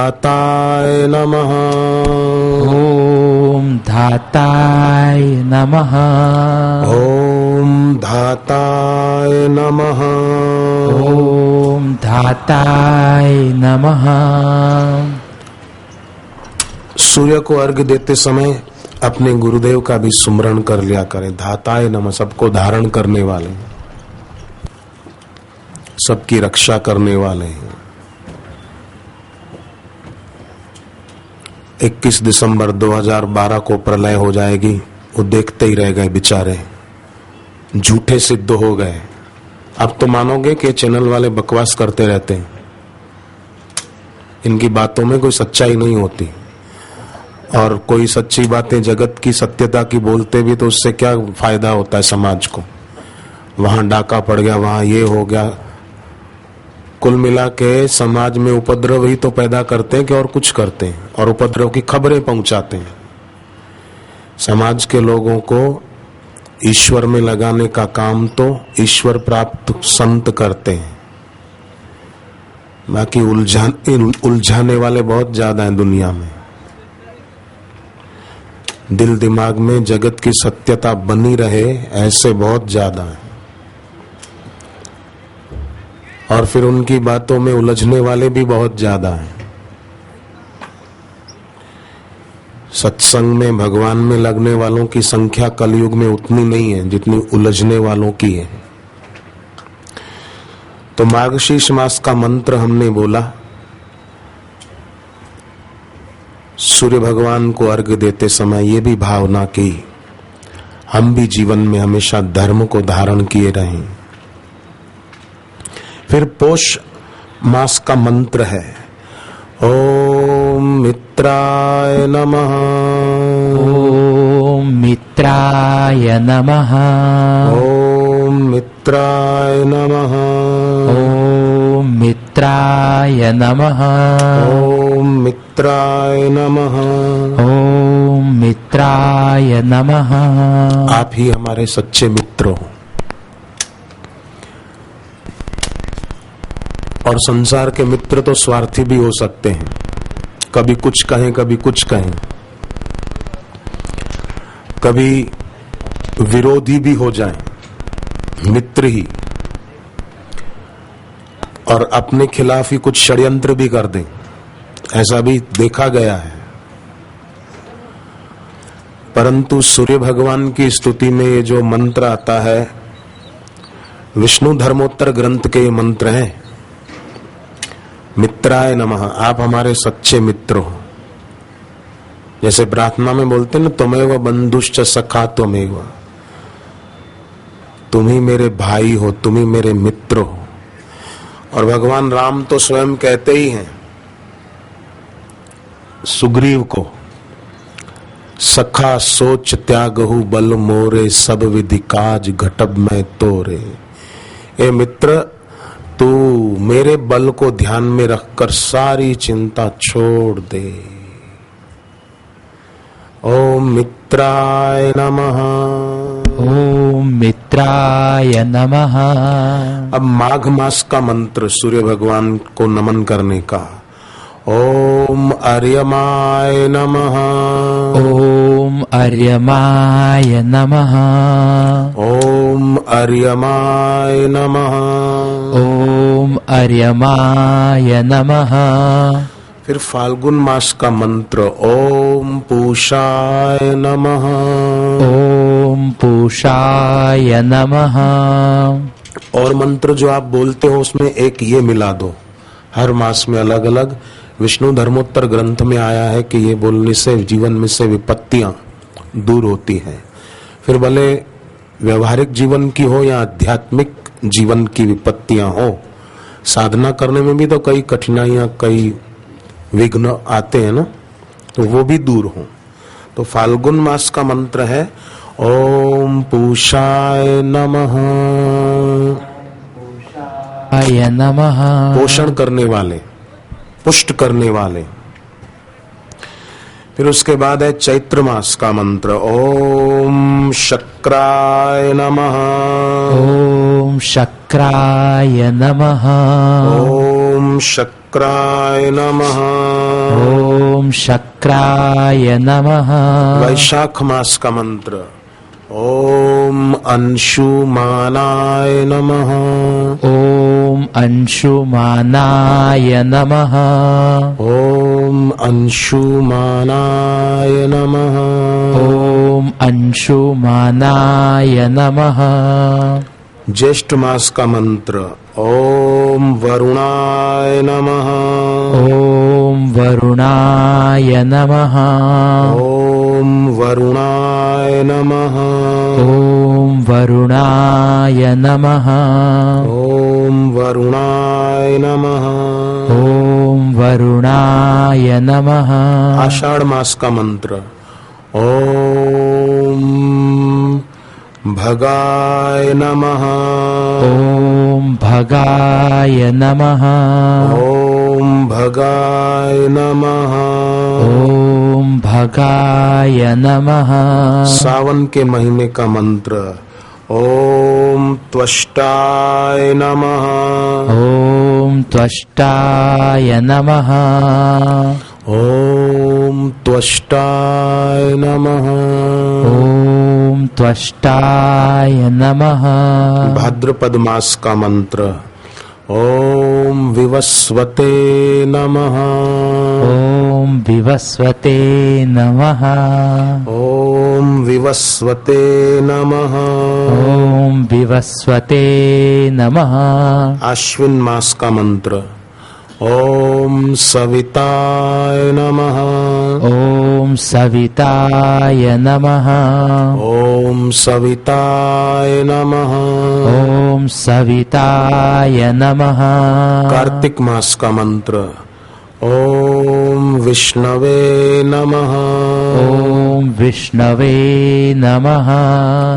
धाताय नमः। ओम धाताय नमः। ओम धाताय नमः। ओम धाताय नमः। सूर्य को अर्घ्य देते समय अपने गुरुदेव का भी सुमरण कर लिया करें। धाताय नमः, सबको धारण करने वाले, सबकी रक्षा करने वाले हैं। 21 दिसंबर 2012 को प्रलय हो जाएगी, वो देखते ही रह गए बेचारे, झूठे सिद्ध हो गए। अब तो मानोगे कि चैनल वाले बकवास करते रहते हैं, इनकी बातों में कोई सच्चाई नहीं होती। और कोई सच्ची बातें जगत की सत्यता की बोलते भी तो उससे क्या फायदा होता है समाज को। वहां डाका पड़ गया, वहां ये हो गया। कुल मिला के समाज में उपद्रव ही तो पैदा करते हैं कि और कुछ करते हैं, और उपद्रव की खबरें पहुंचाते हैं। समाज के लोगों को ईश्वर में लगाने का काम तो ईश्वर प्राप्त संत करते हैं, बाकी उलझाने वाले बहुत ज्यादा हैं दुनिया में। दिल दिमाग में जगत की सत्यता बनी रहे ऐसे बहुत ज्यादा है, और फिर उनकी बातों में उलझने वाले भी बहुत ज्यादा हैं। सत्संग में भगवान में लगने वालों की संख्या कलयुग में उतनी नहीं है जितनी उलझने वालों की है। तो मार्गशीर्ष मास का मंत्र हमने बोला, सूर्य भगवान को अर्घ्य देते समय ये भी भावना की हम भी जीवन में हमेशा धर्म को धारण किए रहें। फिर पौष मास का मंत्र है, ओम मित्राय नमः। ओम मित्राय नमः। ओम मित्राय नमः। ओम मित्राय नमः। ओम मित्राय नमः। ओम मित्राय नमः। आप ही हमारे सच्चे मित्र हो, और संसार के मित्र तो स्वार्थी भी हो सकते हैं, कभी कुछ कहें कभी कुछ कहें, कभी विरोधी भी हो जाएं, मित्र ही, और अपने खिलाफ ही कुछ षड्यंत्र भी कर दें, ऐसा भी देखा गया है। परंतु सूर्य भगवान की स्तुति में ये जो मंत्र आता है, विष्णु धर्मोत्तर ग्रंथ के ये मंत्र हैं, मित्राय नमः, आप हमारे सच्चे मित्र हो। जैसे प्रार्थना में बोलते हैं ना, त्वमेव बंधुश्च सखा त्वमेव, तुम ही मेरे भाई हो, तुम ही मेरे मित्र हो। और भगवान राम तो स्वयं कहते ही हैं सुग्रीव को, सखा सोच त्यागहु बल मोरे, सब विधि काज घटब में तोरे। ए मित्र, तू मेरे बल को ध्यान में रखकर सारी चिंता छोड़ दे। ओम मित्राय नमः। ओम मित्राय नमः। अब माघ मास का मंत्र सूर्य भगवान को नमन करने का, ओम अर्यमाय नमः। ओम अर्यमाय नमः। ओम अर्यमाय नमः। ओम अर्यमाय नमः। फिर फाल्गुन मास का मंत्र, ओम पूषाय नमः। ओम पूषाय नमः। और मंत्र जो आप बोलते हो उसमें एक ये मिला दो, हर मास में अलग अलग। विष्णु धर्मोत्तर ग्रंथ में आया है कि ये बोलने से जीवन में से विपत्तियां दूर होती हैं। फिर भले व्यवहारिक जीवन की हो या आध्यात्मिक जीवन की विपत्तियां हो, साधना करने में भी तो कई कठिनाइयां, कई विघ्न आते हैं ना, तो वो भी दूर हो। तो फाल्गुन मास का मंत्र है, ओम पूषाय नमः। आय नमः। पोषण करने वाले, पुष्ट करने वाले। फिर उसके बाद है चैत्र मास का मंत्र, ओम शक्राय नमः। ओम शक्राय नमः। ओम शक्राय शक्राय नमः। ॐ शक्राय नमः। वैशाख मास का मंत्र ओम अंशुमानाय नमः। ॐ अंशुमानाय नमः। ओम अंशुमानाय नमः। ॐ अंशुमानाय नमः। ज्येष्ठ मास का मंत्र ओम वरुणाय नमः। ॐ वरुणाय नमः। ओम वरुणाय नमः। ॐ वरुणाय नमः। ओम वरुणाय नमः। ॐ वरुणाय नमः। आषाढ़ मास का मंत्र ओम भगाय नमः। ॐ भगाय नमः। ओम भगाय नमः। ॐ भगाय नमः। सावन के महीने का मंत्र ओम त्वष्टाय नमः। ॐ त्वष्टाय नमः। ओम त्वष्टाय नमः। ॐ त्वष्टाय नमः। भाद्रपद मास का मंत्र ओम विवस्वते नमः। ॐ विवस्वते नमः। ओम विवस्वते नमः। ॐ विवस्वते नमः। आश्विन मास का मंत्र ओम सविताय नमः। ॐ सविताय नमः। ओम सविताय नमः। ॐ सविताय नमः। कार्तिक मास का मंत्र ओम विष्णवे नमः। ॐ विष्णवे नमः।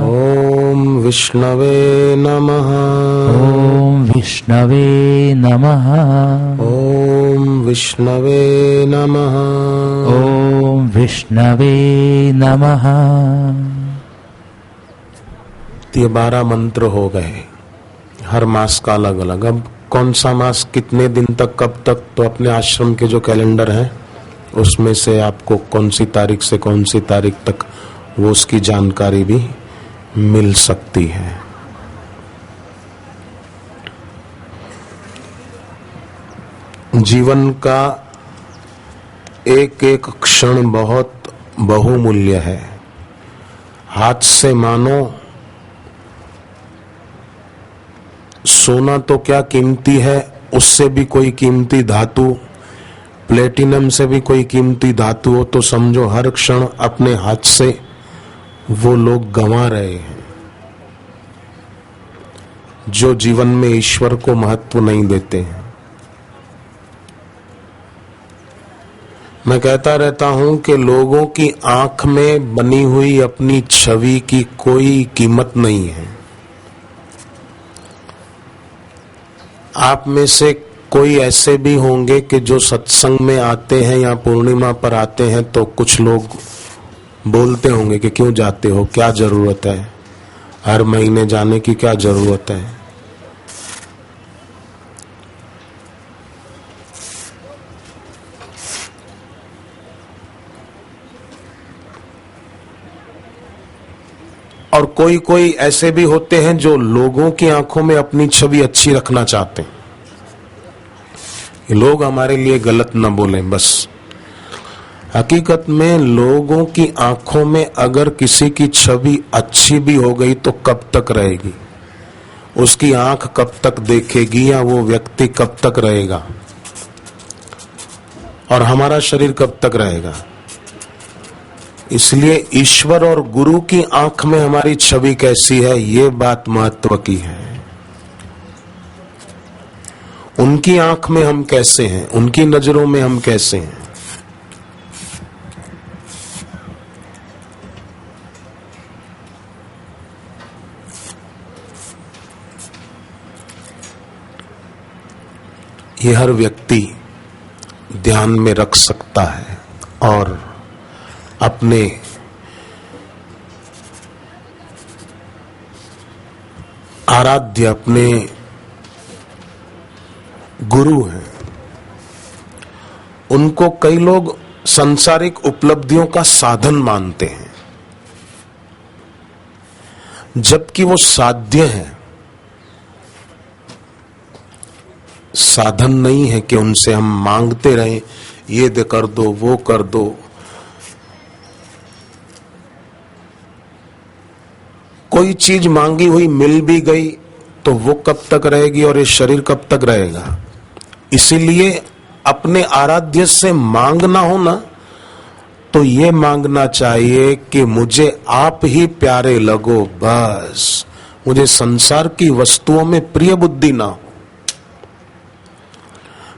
ओम विष्णवे नमः। ॐ विष्णवे नमः। ओम विष्णवे नमः। ॐ विष्णवे नमः। ये 12 मंत्र हो गए, हर मास का अलग अलग। अब कौन सा मास कितने दिन तक कब तक, तो अपने आश्रम के जो कैलेंडर है उसमें से आपको कौन सी तारीख से कौन सी तारीख तक वो उसकी जानकारी भी मिल सकती है। जीवन का एक एक क्षण बहुत बहुमूल्य है। हाथ से मानो सोना तो क्या कीमती है, उससे भी कोई कीमती धातु, प्लेटिनम से भी कोई कीमती धातु हो तो समझो हर क्षण अपने हाथ से वो लोग गंवा रहे हैं जो जीवन में ईश्वर को महत्व नहीं देते हैं। मैं कहता रहता हूं कि लोगों की आंख में बनी हुई अपनी छवि की कोई कीमत नहीं है। आप में से कोई ऐसे भी होंगे कि जो सत्संग में आते हैं या पूर्णिमा पर आते हैं तो कुछ लोग बोलते होंगे कि क्यों जाते हो, क्या जरूरत है, हर महीने जाने की क्या जरूरत है। और कोई कोई ऐसे भी होते हैं जो लोगों की आंखों में अपनी छवि अच्छी रखना चाहते हैं, लोग हमारे लिए गलत न बोलें बस। हकीकत में लोगों की आंखों में अगर किसी की छवि अच्छी भी हो गई तो कब तक रहेगी, उसकी आंख कब तक देखेगी या वो व्यक्ति कब तक रहेगा, और हमारा शरीर कब तक रहेगा। इसलिए ईश्वर और गुरु की आंख में हमारी छवि कैसी है ये बात महत्व की है। उनकी आंख में हम कैसे हैं, उनकी नजरों में हम कैसे हैं। ये हर व्यक्ति ध्यान में रख सकता है और अपने आराध्य, अपने गुरु हैं उनको कई लोग सांसारिक उपलब्धियों का साधन मानते हैं, जबकि वो साध्य है, साधन नहीं है कि उनसे हम मांगते रहें, ये दे कर दो, वो कर दो। कोई चीज मांगी हुई मिल भी गई तो वो कब तक रहेगी और ये शरीर कब तक रहेगा। इसीलिए अपने आराध्य से मांगना हो ना तो ये मांगना चाहिए कि मुझे आप ही प्यारे लगो, बस मुझे संसार की वस्तुओं में प्रिय बुद्धि ना हो,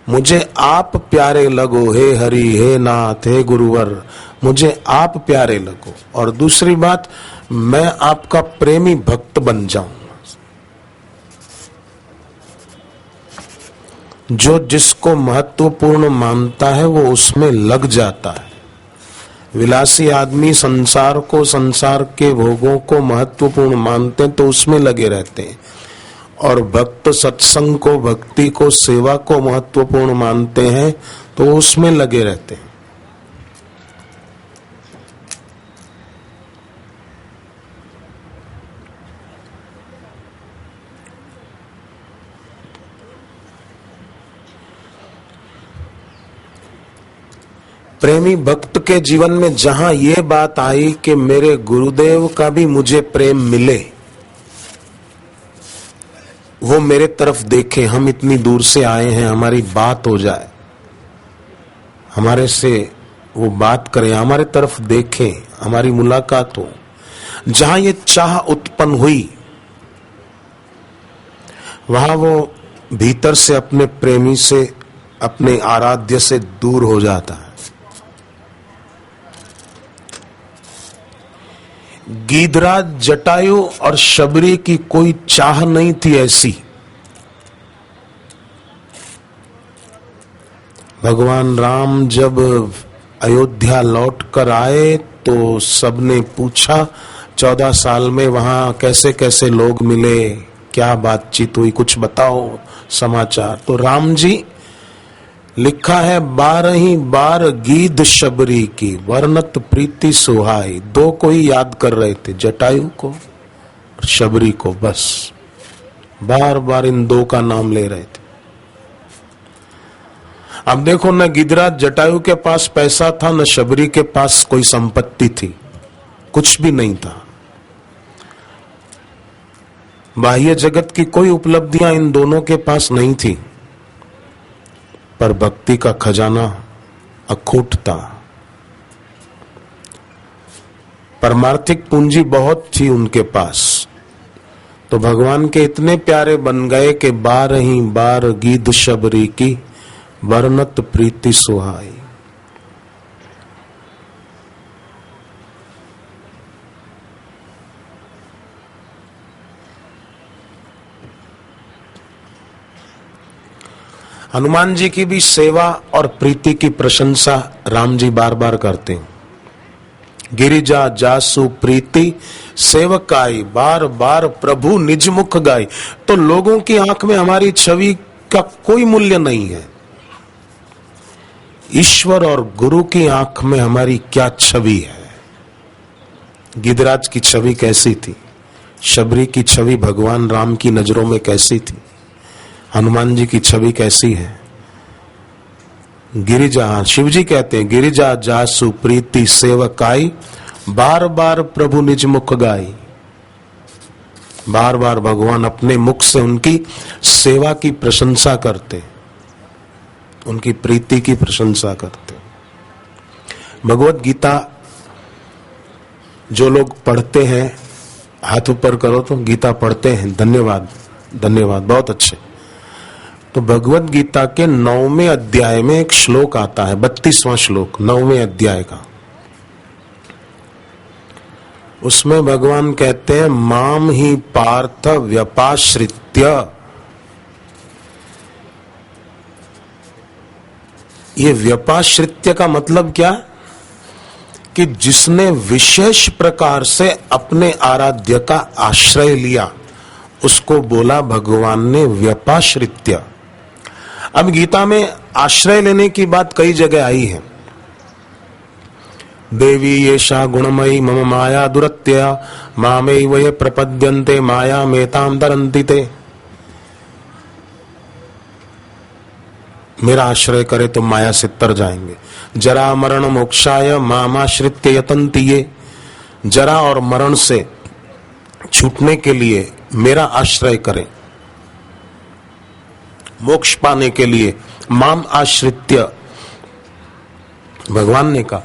मुझे आप प्यारे लगो, हे हरि, हे नाथ, हे गुरुवर, मुझे आप प्यारे लगो। और दूसरी बात, मैं आपका प्रेमी भक्त बन जाऊं। जो जिसको महत्वपूर्ण मानता है वो उसमें लग जाता है। विलासी आदमी संसार को, संसार के भोगों को महत्वपूर्ण मानते हैं तो उसमें लगे रहते हैं, और भक्त सत्संग को, भक्ति को, सेवा को महत्वपूर्ण मानते हैं तो उसमें लगे रहते हैं। प्रेमी भक्त के जीवन में जहां ये बात आई कि मेरे गुरुदेव का भी मुझे प्रेम मिले, वो मेरे तरफ देखे, हम इतनी दूर से आए हैं, हमारी बात हो जाए, हमारे से वो बात करें, हमारे तरफ देखें, हमारी मुलाकात हो, जहां ये चाह उत्पन्न हुई वहां वो भीतर से अपने प्रेमी से, अपने आराध्य से दूर हो जाता है। गीधराज, जटायु और शबरी की कोई चाह नहीं थी ऐसी। भगवान राम जब अयोध्या लौट कर आए तो सबने पूछा 14 साल में वहां कैसे कैसे लोग मिले, क्या बातचीत हुई, कुछ बताओ समाचार। तो राम जी, लिखा है 12 बार गीध शबरी की, वर्णत प्रीति सुहाई। दो को ही याद कर रहे थे, जटायु को और शबरी को, बस बार बार इन दो का नाम ले रहे थे। अब देखो, न गिदराज जटायु के पास पैसा था, न शबरी के पास कोई संपत्ति थी, कुछ भी नहीं था। बाह्य जगत की कोई उपलब्धियां इन दोनों के पास नहीं थी, पर भक्ति का खजाना अखूट था। परमार्थिक पूंजी बहुत थी उनके पास, तो भगवान के इतने प्यारे बन गए कि 12 बार गीध शबरी की, वर्णत प्रीति सुहाई। हनुमान जी की भी सेवा और प्रीति की प्रशंसा राम जी बार बार करते हैं। गिरिजा जासु प्रीति सेवकाई, बार बार प्रभु निज मुख गाई। तो लोगों की आंख में हमारी छवि का कोई मूल्य नहीं है, ईश्वर और गुरु की आंख में हमारी क्या छवि है। गिदराज की छवि कैसी थी, शबरी की छवि भगवान राम की नजरों में कैसी थी, हनुमान जी की छवि कैसी है। गिरिजा, शिव जी कहते हैं, गिरिजा जासु प्रीति सेवकाई, बार बार प्रभु निज मुख गाई। बार बार भगवान अपने मुख से उनकी सेवा की प्रशंसा करते, उनकी प्रीति की प्रशंसा करते। भगवत गीता जो लोग पढ़ते हैं, हाथ ऊपर करो तो गीता पढ़ते हैं, धन्यवाद धन्यवाद, बहुत अच्छे। तो भगवत गीता के 9वें अध्याय में एक श्लोक आता है, 32वां श्लोक 9वें अध्याय का। उसमें भगवान कहते हैं, माम ही पार्थ व्यपाश्रित्य। ये व्यपाश्रित्य का मतलब क्या, कि जिसने विशेष प्रकार से अपने आराध्य का आश्रय लिया उसको बोला भगवान ने व्यपाश्रित्य। अब गीता में आश्रय लेने की बात कई जगह आई है। देवी येषा गुणमयी मम माया दुरत्या मामेव ये प्रपद्यन्ते माया मेताम तरन्ति ते। मेरा आश्रय करे तो माया से तर जाएंगे। जरा मरण मोक्षाय मामाश्रित्य यतन्ति ये। जरा और मरण से छूटने के लिए मेरा आश्रय करें, मोक्ष पाने के लिए माम आश्रित्य, भगवान ने कहा।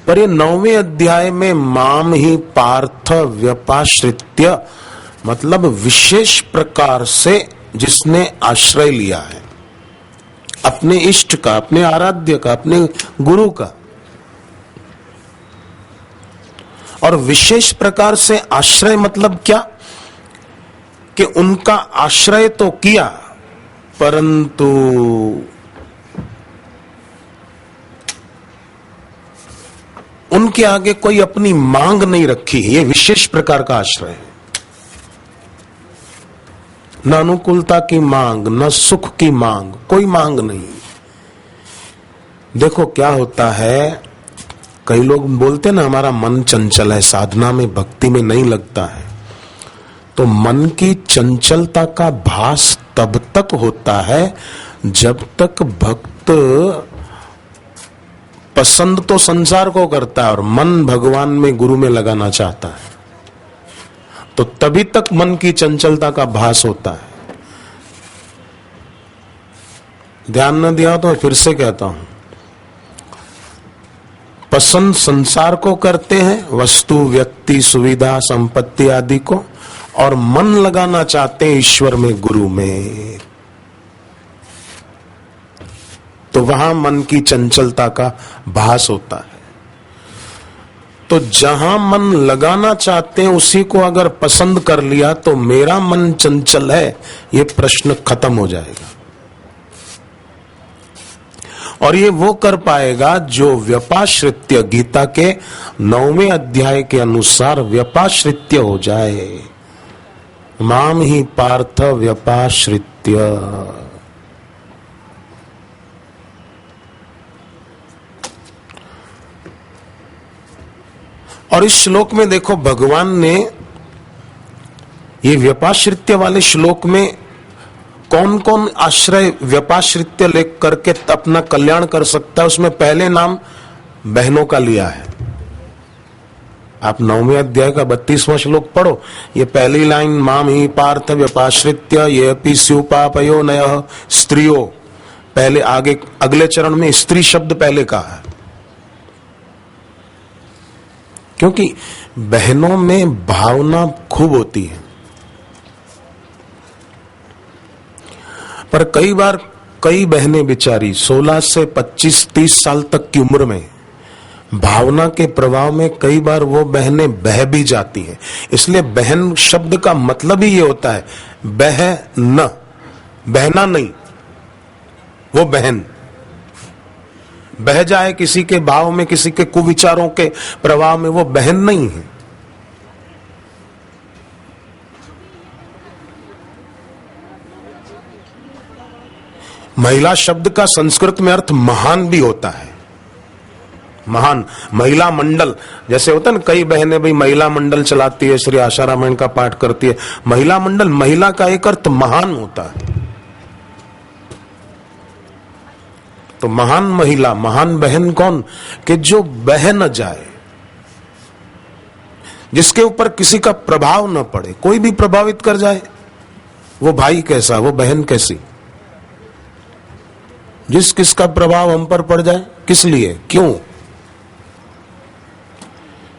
पर ये 9वें अध्याय में माम ही पार्थ व्यपाश्रित्य, मतलब विशेष प्रकार से जिसने आश्रय लिया है अपने इष्ट का, अपने आराध्य का, अपने गुरु का। और विशेष प्रकार से आश्रय मतलब क्या कि उनका आश्रय तो किया परंतु उनके आगे कोई अपनी मांग नहीं रखी। ये विशेष प्रकार का आश्रय है। न अनुकूलता की मांग, न सुख की मांग, कोई मांग नहीं। देखो क्या होता है, कई लोग बोलते ना हमारा मन चंचल है, साधना में भक्ति में नहीं लगता है। तो मन की चंचलता का भास तब तक होता है जब तक भक्त पसंद तो संसार को करता है और मन भगवान में, गुरु में लगाना चाहता है, तो तभी तक मन की चंचलता का भास होता है। ध्यान न दिया तो फिर से कहता हूं, पसंद संसार को करते हैं, वस्तु, व्यक्ति, सुविधा, संपत्ति आदि को, और मन लगाना चाहते हैं ईश्वर में, गुरु में। तो वहां मन की चंचलता का भास होता है। तो जहां मन लगाना चाहते हैं उसी को अगर पसंद कर लिया तो मेरा मन चंचल है, ये प्रश्न खत्म हो जाएगा। और ये वो कर पाएगा जो व्यपाश्रित्य, गीता के 9वें अध्याय के अनुसार व्यपाश्रित्य हो जाए। माम ही पार्थ व्यपाश्रित्य। और इस श्लोक में देखो भगवान ने ये व्यपाश्रित्य वाले श्लोक में कौन कौन आश्रय व्यपाश्रित्य लेकर करके अपना कल्याण कर सकता है, उसमें पहले नाम बहनों का लिया है। आप 9वें अध्याय का 32वां श्लोक पढ़ो, ये पहली लाइन माम ही पार्थ व्यपाश्रित्य ये अपि स्यु पापयो नयः स्त्रियों, पहले आगे अगले चरण में स्त्री शब्द पहले कहा है, क्योंकि बहनों में भावना खूब होती है। पर कई बार कई बहनें बेचारी 16 से 25-30 साल तक की उम्र में भावना के प्रभाव में कई बार वो बहनें बह भी जाती हैं। इसलिए बहन शब्द का मतलब ही ये होता है बह न, बहना नहीं, वो बहन बह जाए किसी के भाव में, किसी के कुविचारों के प्रभाव में, वो बहन नहीं है। महिला शब्द का संस्कृत में अर्थ महान भी होता है। महान, महिला मंडल जैसे होता है ना, कई बहनें भाई महिला मंडल चलाती है, श्री आशा रामायण का पाठ करती है। महिला मंडल, महिला का एक अर्थ महान होता है। तो महान महिला, महान बहन कौन, कि जो बह न जाए, जिसके ऊपर किसी का प्रभाव न पड़े, कोई भी प्रभावित कर जाए, वो भाई कैसा, वो बहन कैसी, जिस किसका प्रभाव हम पर पड़ जाए, किस लिए, क्यों।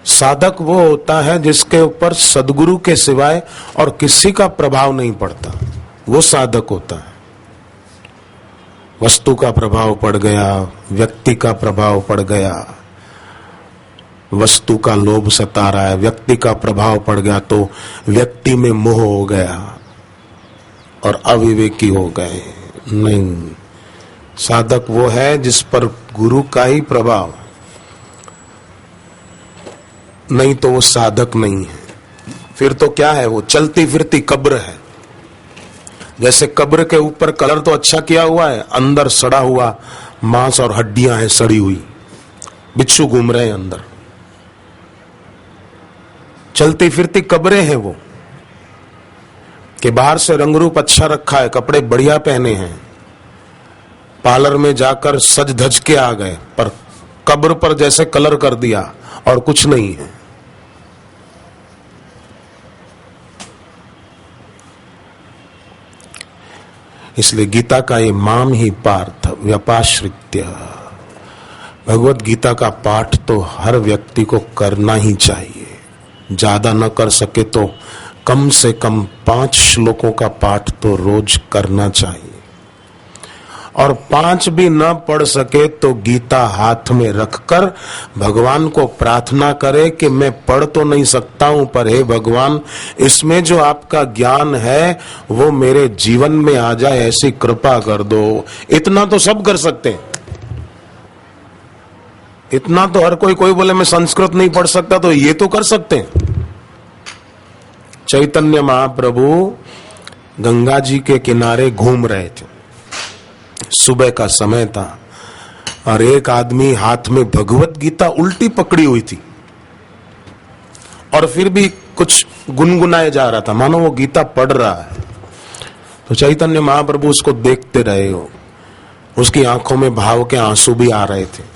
साधक वो होता है जिसके ऊपर सदगुरु के सिवाय और किसी का प्रभाव नहीं पड़ता, वो साधक होता है। वस्तु का प्रभाव पड़ गया, व्यक्ति का प्रभाव पड़ गया, वस्तु का लोभ सता रहा है, व्यक्ति का प्रभाव पड़ गया तो व्यक्ति में मोह हो गया और अविवेकी हो गए। नहीं, साधक वो है जिस पर गुरु का ही प्रभाव, नहीं तो वो साधक नहीं है। फिर तो क्या है, वो चलती फिरती कब्र है। जैसे कब्र के ऊपर कलर तो अच्छा किया हुआ है, अंदर सड़ा हुआ मांस और हड्डियां हैं सड़ी हुई, बिच्छू घूम रहे हैं अंदर, चलती फिरती कब्रें हैं वो, कि बाहर से रंग रूप अच्छा रखा है, कपड़े बढ़िया पहने हैं, पार्लर में जाकर सज धज के आ गए, पर कब्र पर जैसे कलर कर दिया और कुछ नहीं है। इसलिए गीता का ये माम ही पार्थ व्यपाश्रित्य, भगवत गीता का पाठ तो हर व्यक्ति को करना ही चाहिए। ज्यादा न कर सके तो कम से कम 5 श्लोकों का पाठ तो रोज करना चाहिए, और 5 भी न पढ़ सके तो गीता हाथ में रखकर भगवान को प्रार्थना करे कि मैं पढ़ तो नहीं सकता हूं, पर हे भगवान इसमें जो आपका ज्ञान है वो मेरे जीवन में आ जाए, ऐसी कृपा कर दो। इतना तो सब कर सकते हैं, इतना तो हर कोई बोले मैं संस्कृत नहीं पढ़ सकता, तो ये तो कर सकते हैं। चैतन्य महाप्रभु गंगा जी के किनारे घूम रहे थे, सुबह का समय था, और एक आदमी हाथ में भगवत गीता उल्टी पकड़ी हुई थी और फिर भी कुछ गुनगुनाए जा रहा था, मानो वो गीता पढ़ रहा है। तो चैतन्य महाप्रभु उसको देखते रहे हो, उसकी आंखों में भाव के आंसू भी आ रहे थे।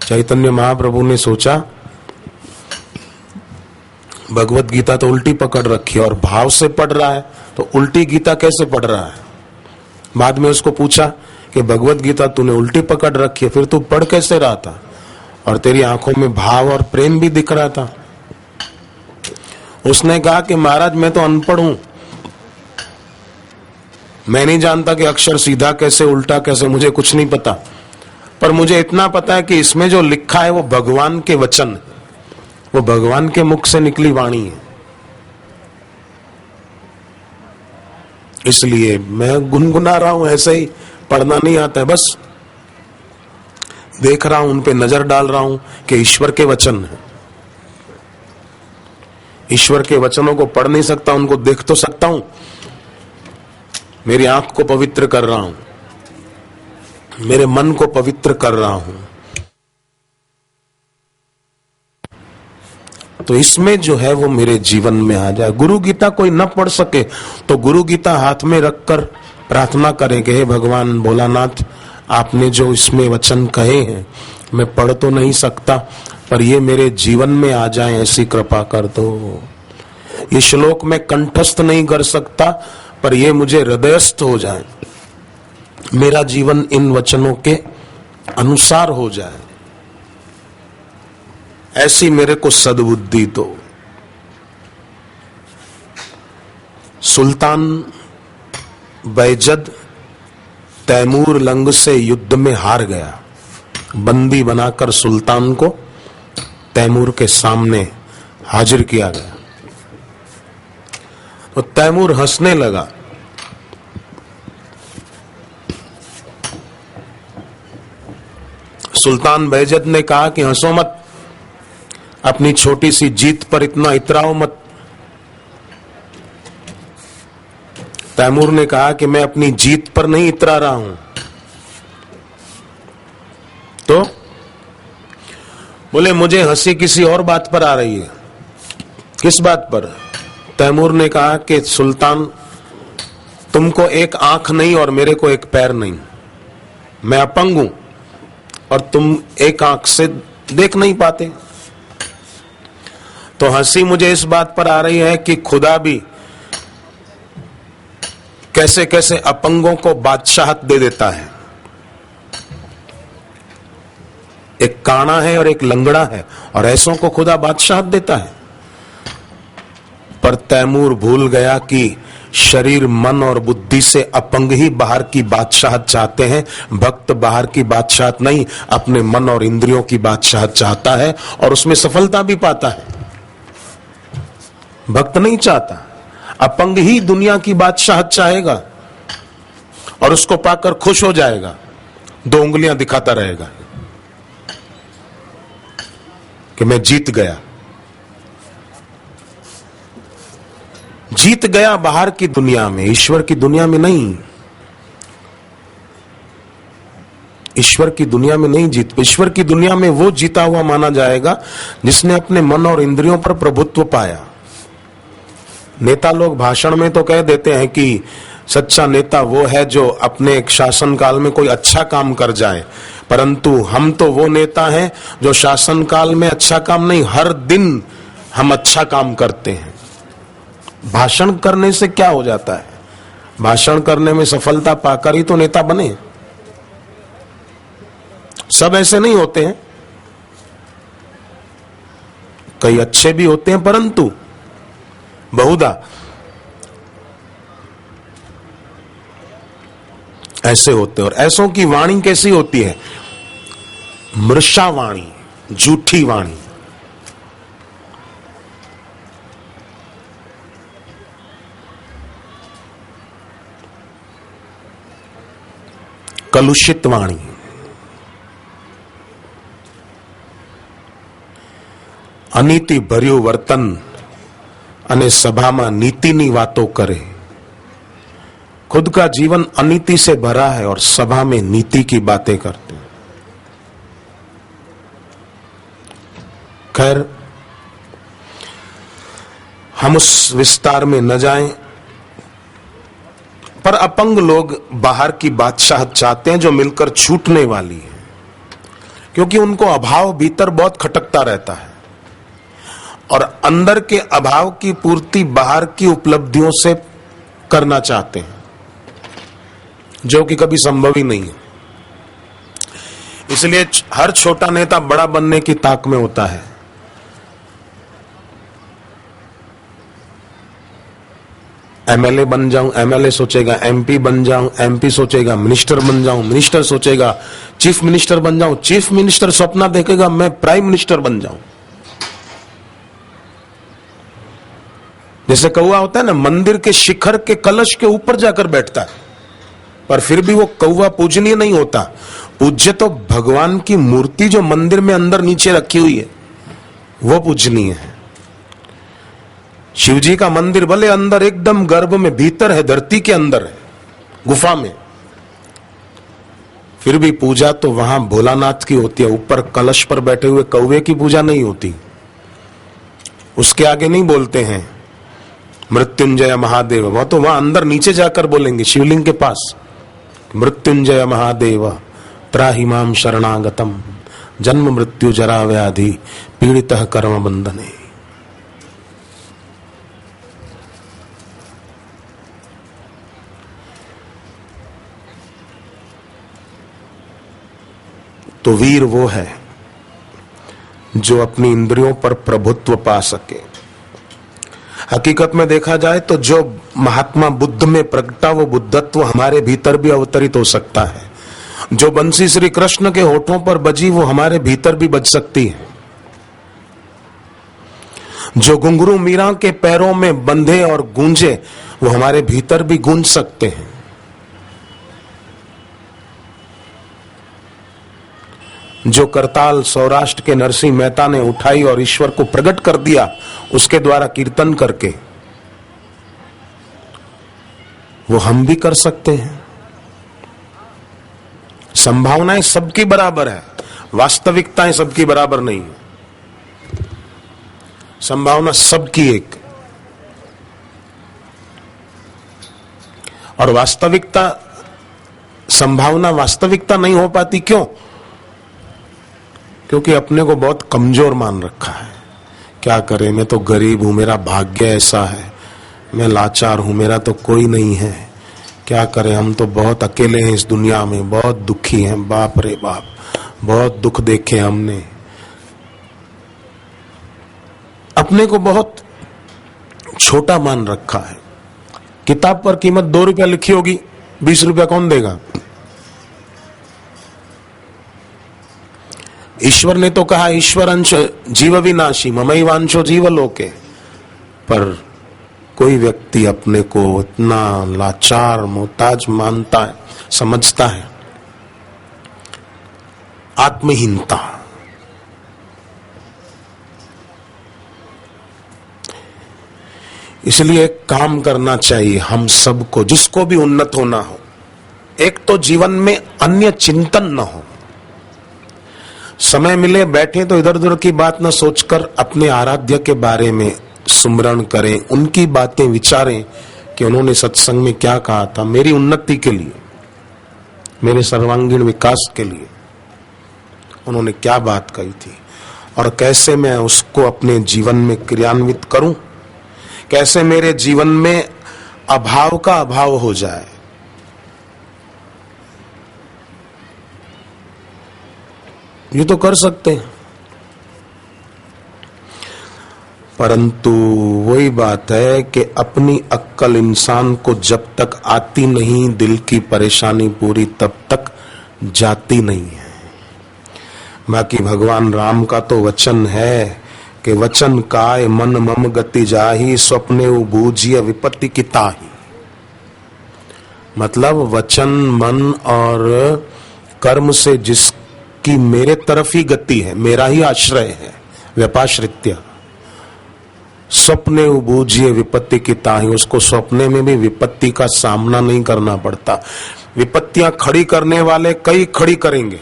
चैतन्य महाप्रभु ने सोचा भगवत गीता तो उल्टी पकड़ रखी है और भाव से पढ़ रहा है, तो उल्टी गीता कैसे पढ़ रहा है। बाद में उसको पूछा कि भगवत गीता तूने उल्टी पकड़ रखी है, फिर तू पढ़ कैसे रहा था, और तेरी आंखों में भाव और प्रेम भी दिख रहा था। उसने कहा कि महाराज मैं तो अनपढ़ हूं, मैं नहीं जानता कि अक्षर सीधा कैसे उल्टा कैसे, मुझे कुछ नहीं पता, पर मुझे इतना पता है कि इसमें जो लिखा है वो भगवान के वचन, वो भगवान के मुख से निकली वाणी है, इसलिए मैं गुनगुना रहा हूं, ऐसे ही पढ़ना नहीं आता है, बस देख रहा हूं, उन पे नजर डाल रहा हूं कि ईश्वर के वचन है। ईश्वर के वचनों को पढ़ नहीं सकता, उनको देख तो सकता हूं, मेरी आंख को पवित्र कर रहा हूं, मेरे मन को पवित्र कर रहा हूं। तो इसमें जो है वो मेरे जीवन में आ जाए। गुरु गीता कोई न पढ़ सके तो गुरु गीता हाथ में रखकर प्रार्थना करें कि हे भगवान भोलानाथ, आपने जो इसमें वचन कहे हैं मैं पढ़ तो नहीं सकता, पर ये मेरे जीवन में आ जाए, ऐसी कृपा कर दो। ये श्लोक मैं कंठस्थ नहीं कर सकता, पर ये मुझे हृदयस्थ हो जाए, मेरा जीवन इन वचनों के अनुसार हो जाए, ऐसी मेरे को सद्बुद्धि दो। सुल्तान बैजद तैमूर लंग से युद्ध में हार गया, बंदी बनाकर सुल्तान को तैमूर के सामने हाजिर किया गया। तो तैमूर हंसने लगा, सुल्तान बैजद ने कहा कि हंसो मत, अपनी छोटी सी जीत पर इतना इतराओ मत। तैमूर ने कहा कि मैं अपनी जीत पर नहीं इतरा रहा हूं। तो बोले मुझे हंसी किसी और बात पर आ रही है। किस बात पर? तैमूर ने कहा कि सुल्तान, तुमको एक आंख नहीं और मेरे को एक पैर नहीं, मैं अपंग हूं और तुम एक आंख से देख नहीं पाते। तो हंसी मुझे इस बात पर आ रही है कि खुदा भी कैसे कैसे अपंगों को बादशाहत दे देता है। एक काना है और एक लंगड़ा है, और ऐसों को खुदा बादशाहत देता है। पर तैमूर भूल गया कि शरीर, मन और बुद्धि से अपंग ही बाहर की बादशाहत चाहते हैं। भक्त बाहर की बादशाहत नहीं, अपने मन और इंद्रियों की बादशाहत चाहता है और उसमें सफलता भी पाता है। भक्त नहीं चाहता, अपंग ही दुनिया की बादशाहत चाहेगा और उसको पाकर खुश हो जाएगा, 2 उंगलियां दिखाता रहेगा कि मैं जीत गया। जीत गया बाहर की दुनिया में, ईश्वर की दुनिया में नहीं। ईश्वर की दुनिया में नहीं जीत। ईश्वर की दुनिया में वो जीता हुआ माना जाएगा जिसने अपने मन और इंद्रियों पर प्रभुत्व पाया। नेता लोग भाषण में तो कह देते हैं कि सच्चा नेता वो है जो अपने शासन काल में कोई अच्छा काम कर जाए, परंतु हम तो वो नेता हैं जो शासन काल में अच्छा काम नहीं, हर दिन हम अच्छा काम करते हैं। भाषण करने से क्या हो जाता है? भाषण करने में सफलता पाकर ही तो नेता बने। सब ऐसे नहीं होते हैं, कई अच्छे भी होते हैं, परंतु बहुधा ऐसे होते हैं। और ऐसों की वाणी कैसी होती है? मृषा वाणी, झूठी वाणी। कलुषित वाणी। अनीति भर्યું વર્તન અને સભામાં નીતિની વાતો કરે। खुद का जीवन अनीति से भरा है और सभा में नीति की बातें करते हैं। खैर, हम उस विस्तार में न जाएं, पर अपंग लोग बाहर की बादशाह चाहते हैं जो मिलकर छूटने वाली है, क्योंकि उनको अभाव भीतर बहुत खटकता रहता है और अंदर के अभाव की पूर्ति बाहर की उपलब्धियों से करना चाहते हैं, जो कि कभी संभव ही नहीं है। इसलिए हर छोटा नेता बड़ा बनने की ताक में होता है। एमएलए बन जाऊं, एमएलए सोचेगा एमपी बन जाऊं, एमपी सोचेगा मिनिस्टर बन जाऊं, मिनिस्टर सोचेगा चीफ मिनिस्टर बन जाऊं, चीफ मिनिस्टर सपना देखेगा मैं प्राइम मिनिस्टर बन जाऊं। जैसे कौवा होता है ना, मंदिर के शिखर के कलश के ऊपर जाकर बैठता है, पर फिर भी वो कौवा पूजनीय नहीं होता। पूज्य तो भगवान की मूर्ति जो मंदिर में अंदर नीचे रखी हुई है वो पूजनीय है। शिव जी का मंदिर भले अंदर एकदम गर्भ में भीतर है, धरती के अंदर है, गुफा में, फिर भी पूजा तो वहां भोलानाथ की होती है। ऊपर कलश पर बैठे हुए कौवे की पूजा नहीं होती। उसके आगे नहीं बोलते हैं मृत्युंजय महादेव, वो तो वहां अंदर नीचे जाकर बोलेंगे शिवलिंग के पास, मृत्युंजय महादेव त्राहि माम शरणागतम जन्म मृत्यु जरा व्याधि पीड़ितः कर्म बंधने। तो वीर वो है जो अपनी इंद्रियों पर प्रभुत्व पा सके। हकीकत में देखा जाए तो जो महात्मा बुद्ध में प्रगटा वो बुद्धत्व हमारे भीतर भी अवतरित हो सकता है। जो बंसी श्री कृष्ण के होठों पर बजी वो हमारे भीतर भी बज सकती है। जो घुंघरू मीरा के पैरों में बंधे और गूंजे वो हमारे भीतर भी गूंज सकते हैं। जो करताल सौराष्ट्र के नरसिंह मेहता ने उठाई और ईश्वर को प्रकट कर दिया उसके द्वारा कीर्तन करके, वो हम भी कर सकते हैं। संभावनाएं सबकी बराबर है, वास्तविकताएं सबकी बराबर नहीं है। संभावना सबकी एक, और वास्तविकता संभावना वास्तविकता नहीं हो पाती। क्यों? क्योंकि अपने को बहुत कमजोर मान रखा है। क्या करें, मैं तो गरीब हूं, मेरा भाग्य ऐसा है, मैं लाचार हूं, मेरा तो कोई नहीं है। क्या करें, हम तो बहुत अकेले हैं इस दुनिया में, बहुत दुखी हैं, बाप रे बाप, बहुत दुख देखे हमने। अपने को बहुत छोटा मान रखा है। किताब पर कीमत 2 रुपया लिखी होगी, 20 रुपया कौन देगा? ईश्वर ने तो कहा ईश्वर अंश जीव विनाशी ममैवांशो जीवलोके, पर कोई व्यक्ति अपने को इतना लाचार मोहताज मानता है, समझता है। आत्महीनता। इसलिए एक काम करना चाहिए हम सबको, जिसको भी उन्नत होना हो। एक तो जीवन में अन्य चिंतन न हो, समय मिले बैठे तो इधर उधर की बात न सोचकर अपने आराध्य के बारे में सुमरण करें, उनकी बातें विचारें कि उन्होंने सत्संग में क्या कहा था मेरी उन्नति के लिए, मेरे सर्वांगीण विकास के लिए उन्होंने क्या बात कही थी, और कैसे मैं उसको अपने जीवन में क्रियान्वित करूं, कैसे मेरे जीवन में अभाव का अभाव हो जाए। ये तो कर सकते हैं, परंतु वही बात है कि अपनी अक्ल इंसान को जब तक आती नहीं, दिल की परेशानी पूरी तब तक जाती नहीं है। बाकी भगवान राम का तो वचन है कि वचन काय मन मम गति जाही, स्वप्ने बूझिय विपत्ति की ताही। मतलब वचन मन और कर्म से जिसकी मेरे तरफ ही गति है, मेरा ही आश्रय है, व्यपाश्रित्य, स्वप्ने बूझिए विपत्ति की ताही, उसको स्वप्ने में भी विपत्ति का सामना नहीं करना पड़ता। विपत्तियां खड़ी करने वाले कई खड़ी करेंगे,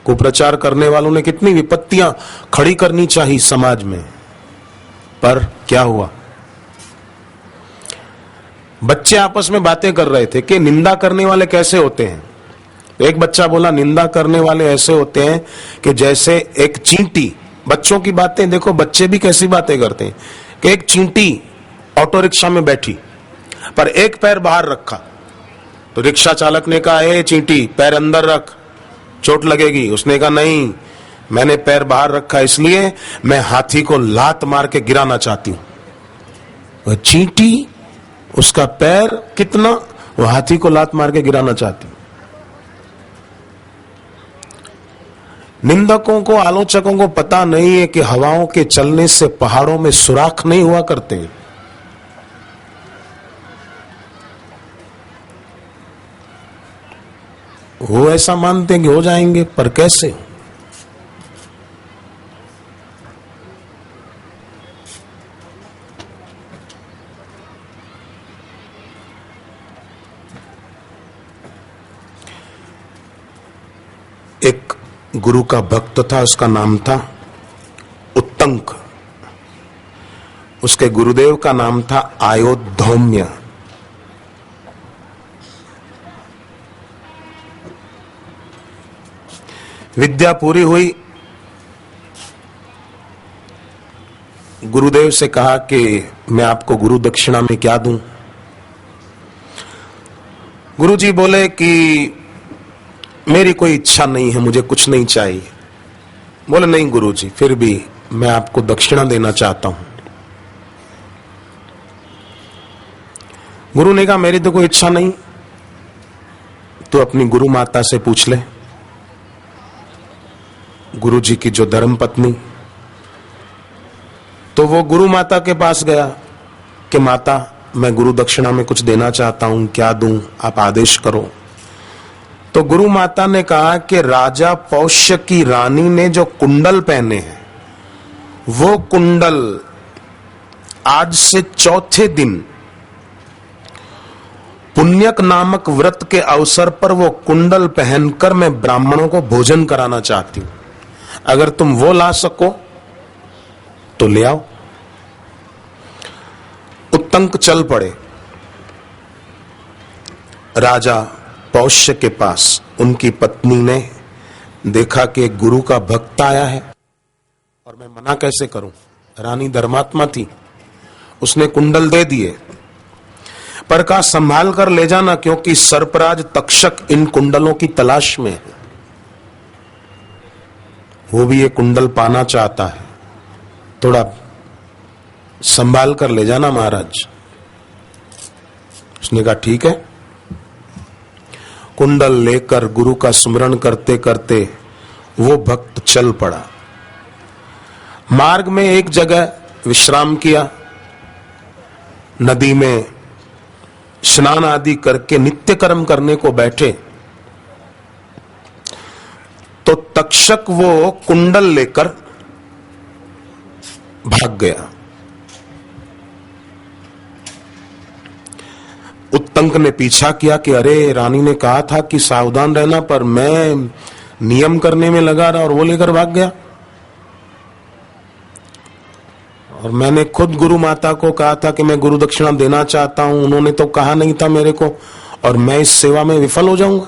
कुप्रचार करने वालों ने कितनी विपत्तियां खड़ी करनी चाहिए समाज में, पर क्या हुआ? बच्चे आपस में बातें कर रहे थे कि निंदा करने वाले कैसे होते हैं। एक बच्चा बोला निंदा करने वाले ऐसे होते हैं कि जैसे एक चींटी, बच्चों की बातें देखो, बच्चे भी कैसी बातें करते हैं कि एक चींटी ऑटो रिक्शा में बैठी पर एक पैर बाहर रखा, तो रिक्शा चालक ने कहा ए चींटी पैर अंदर रख, चोट लगेगी। उसने कहा नहीं, मैंने पैर बाहर रखा इसलिए मैं हाथी को लात मार के गिराना चाहती हूं। वह चींटी, उसका पैर कितना, वो हाथी को लात मार के गिराना चाहती। निंदकों को, आलोचकों को पता नहीं है कि हवाओं के चलने से पहाड़ों में सुराख नहीं हुआ करते। वो ऐसा मानते हैं कि हो जाएंगे, पर कैसे? एक गुरु का भक्त था, उसका नाम था उत्तंक। उसके गुरुदेव का नाम था आयोधौम्य। विद्या पूरी हुई, गुरुदेव से कहा कि मैं आपको गुरु दक्षिणा में क्या दूं। गुरुजी बोले कि मेरी कोई इच्छा नहीं है, मुझे कुछ नहीं चाहिए। बोले नहीं गुरुजी, फिर भी मैं आपको दक्षिणा देना चाहता हूं। गुरु ने कहा मेरी तो कोई इच्छा नहीं, तो अपनी गुरु माता से पूछ ले। गुरु जी की जो धर्म पत्नी, तो वो गुरु माता के पास गया कि माता मैं गुरु दक्षिणा में कुछ देना चाहता हूं, क्या दूं, आप आदेश करो। तो गुरु माता ने कहा कि राजा पौष्य की रानी ने जो कुंडल पहने हैं, वो कुंडल आज से चौथे दिन पुण्यक नामक व्रत के अवसर पर वो कुंडल पहनकर मैं ब्राह्मणों को भोजन कराना चाहती हूं। अगर तुम वो ला सको तो ले आओ। उत्तंक चल पड़े राजा पौष्य के पास। उनकी पत्नी ने देखा कि एक गुरु का भक्त आया है और मैं मना कैसे करूं। रानी धर्मात्मा थी, उसने कुंडल दे दिए, पर कहा संभाल कर ले जाना, क्योंकि सर्पराज तक्षक इन कुंडलों की तलाश में है, वो भी ये कुंडल पाना चाहता है, थोड़ा संभाल कर ले जाना महाराज। उसने कहा ठीक है। कुंडल लेकर गुरु का स्मरण करते करते वो भक्त चल पड़ा। मार्ग में एक जगह विश्राम किया, नदी में स्नान आदि करके नित्य कर्म करने को बैठे, तो तक्षक वो कुंडल लेकर भाग गया। उत्तंक ने पीछा किया कि अरे रानी ने कहा था कि सावधान रहना, पर मैं नियम करने में लगा रहा और वो लेकर भाग गया। और मैंने खुद गुरु माता को कहा था कि मैं गुरु दक्षिणा देना चाहता हूं, उन्होंने तो कहा नहीं था मेरे को, और मैं इस सेवा में विफल हो जाऊंगा।